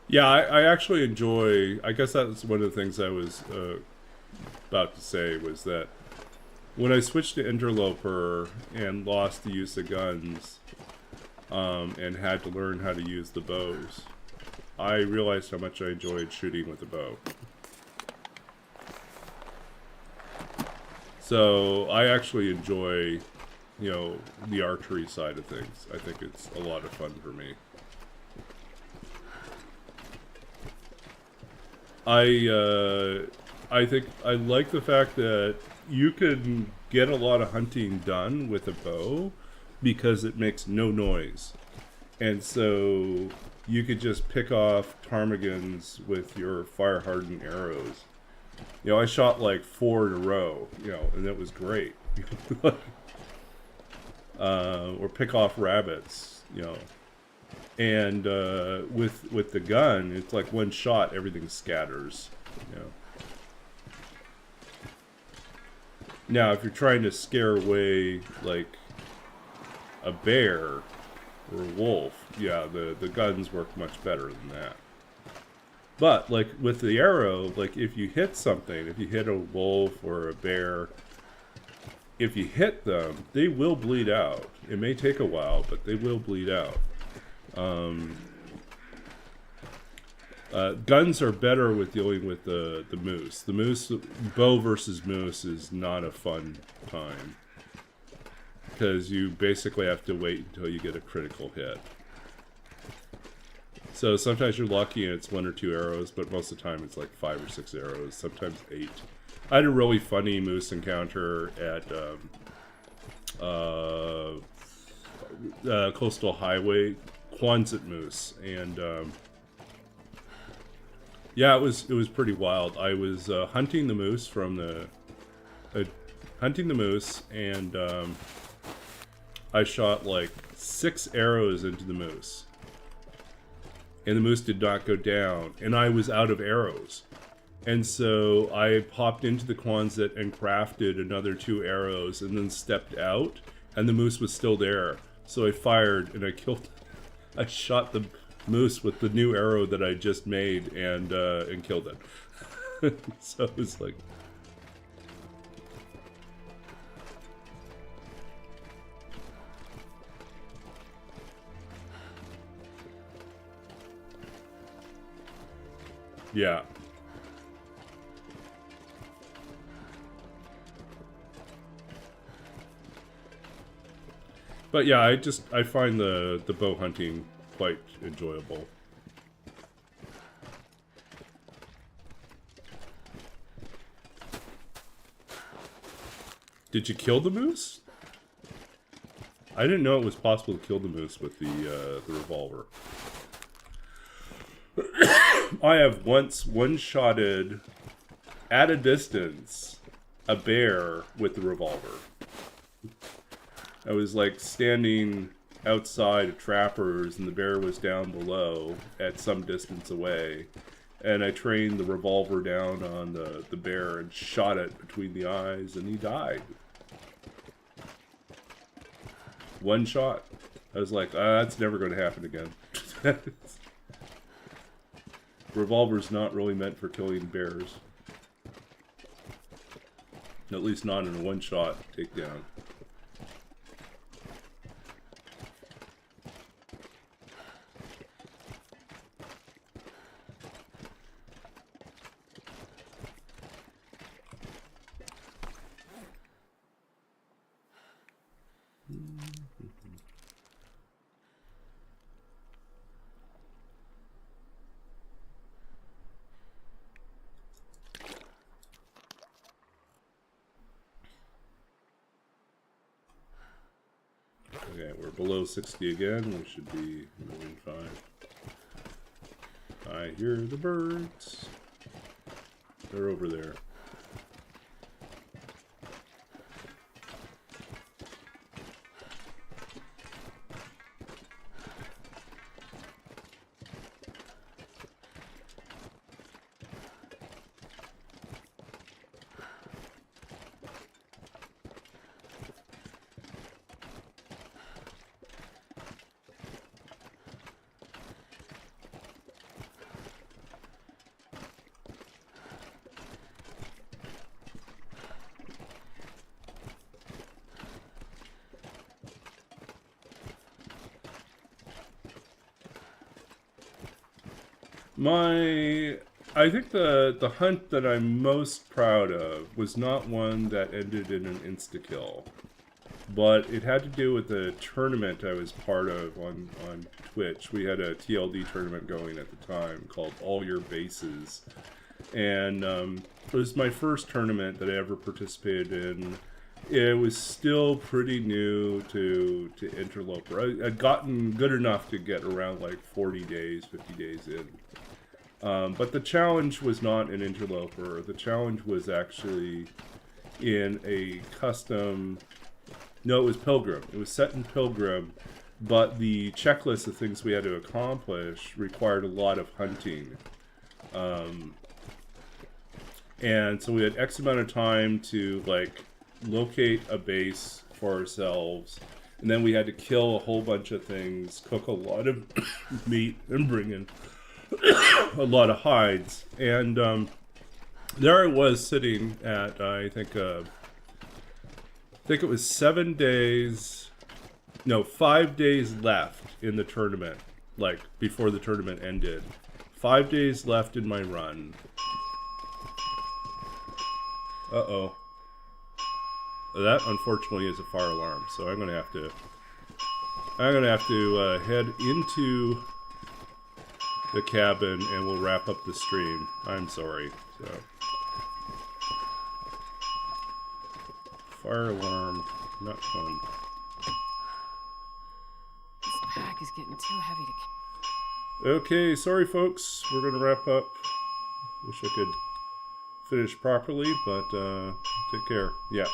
Yeah, I actually enjoy. I guess that's one of the things I was about to say was that when I switched to interloper and lost the use of guns, and had to learn how to use the bows, I realized how much I enjoyed shooting with a bow. So I actually enjoy, you know, the archery side of things. I think it's a lot of fun for me. I think I like the fact that you can get a lot of hunting done with a bow because it makes no noise. And so you could just pick off ptarmigans with your fire-hardened arrows. You know, I shot like 4 in a row, you know, and that was great. Or pick off rabbits, you know. And with the gun, it's like one shot, everything scatters. You know. Now, if you're trying to scare away like a bear or a wolf, yeah, the guns work much better than that. But like with the arrow, like if you hit something, if you hit a wolf or a bear, if you hit them, they will bleed out. It may take a while, but they will bleed out. Guns are better with dealing with the moose. The moose, bow versus moose is not a fun time. Because you basically have to wait until you get a critical hit. So sometimes you're lucky and it's 1 or 2 arrows, but most of the time it's like 5 or 6 arrows, sometimes 8. I had a really funny moose encounter at Coastal Highway, Quonset moose, and yeah, it was pretty wild. I was hunting the moose from the and I shot like 6 arrows into the moose, and the moose did not go down, and I was out of arrows. And so I popped into the Quonset and crafted another 2 arrows and then stepped out, and the moose was still there. So I fired and I shot the moose with the new arrow that I just made and killed it. So it was like... Yeah. But yeah, I find the bow hunting quite enjoyable. Did you kill the moose? I didn't know it was possible to kill the moose with the revolver. I have once one-shotted at a distance a bear with the revolver. I was like standing outside of Trappers and the bear was down below at some distance away, and I trained the revolver down on the bear and shot it between the eyes, and he died. One shot. I was like, that's never going to happen again. Revolver's not really meant for killing bears. At least not in a one-shot takedown. Okay, we're below 60 again. We should be moving fine. I hear the birds. They're over there. I think the hunt that I'm most proud of was not one that ended in an insta-kill, but it had to do with the tournament I was part of on Twitch. We had a TLD tournament going at the time called All Your Bases, and it was my first tournament that I ever participated in. It was still pretty new to Interloper. I'd gotten good enough to get around like 40 days, 50 days in. But the challenge was not an Interloper. The challenge was actually in a custom... No, it was Pilgrim. It was set in Pilgrim, but the checklist of things we had to accomplish required a lot of hunting. And so we had X amount of time to, like, locate a base for ourselves, and then we had to kill a whole bunch of things, cook a lot of meat, and bring in a lot of hides. And there I was sitting at I think it was 7 days, no, 5 days left in the tournament, like before the tournament ended. 5 days left in my run. Uh-oh. That unfortunately is a fire alarm, so I'm gonna have to head into the cabin and we'll wrap up the stream. I'm sorry. So fire alarm, not fun. This pack is getting too heavy to... Okay, sorry folks, we're gonna wrap up. Wish I could finish properly, but take care. Yeah.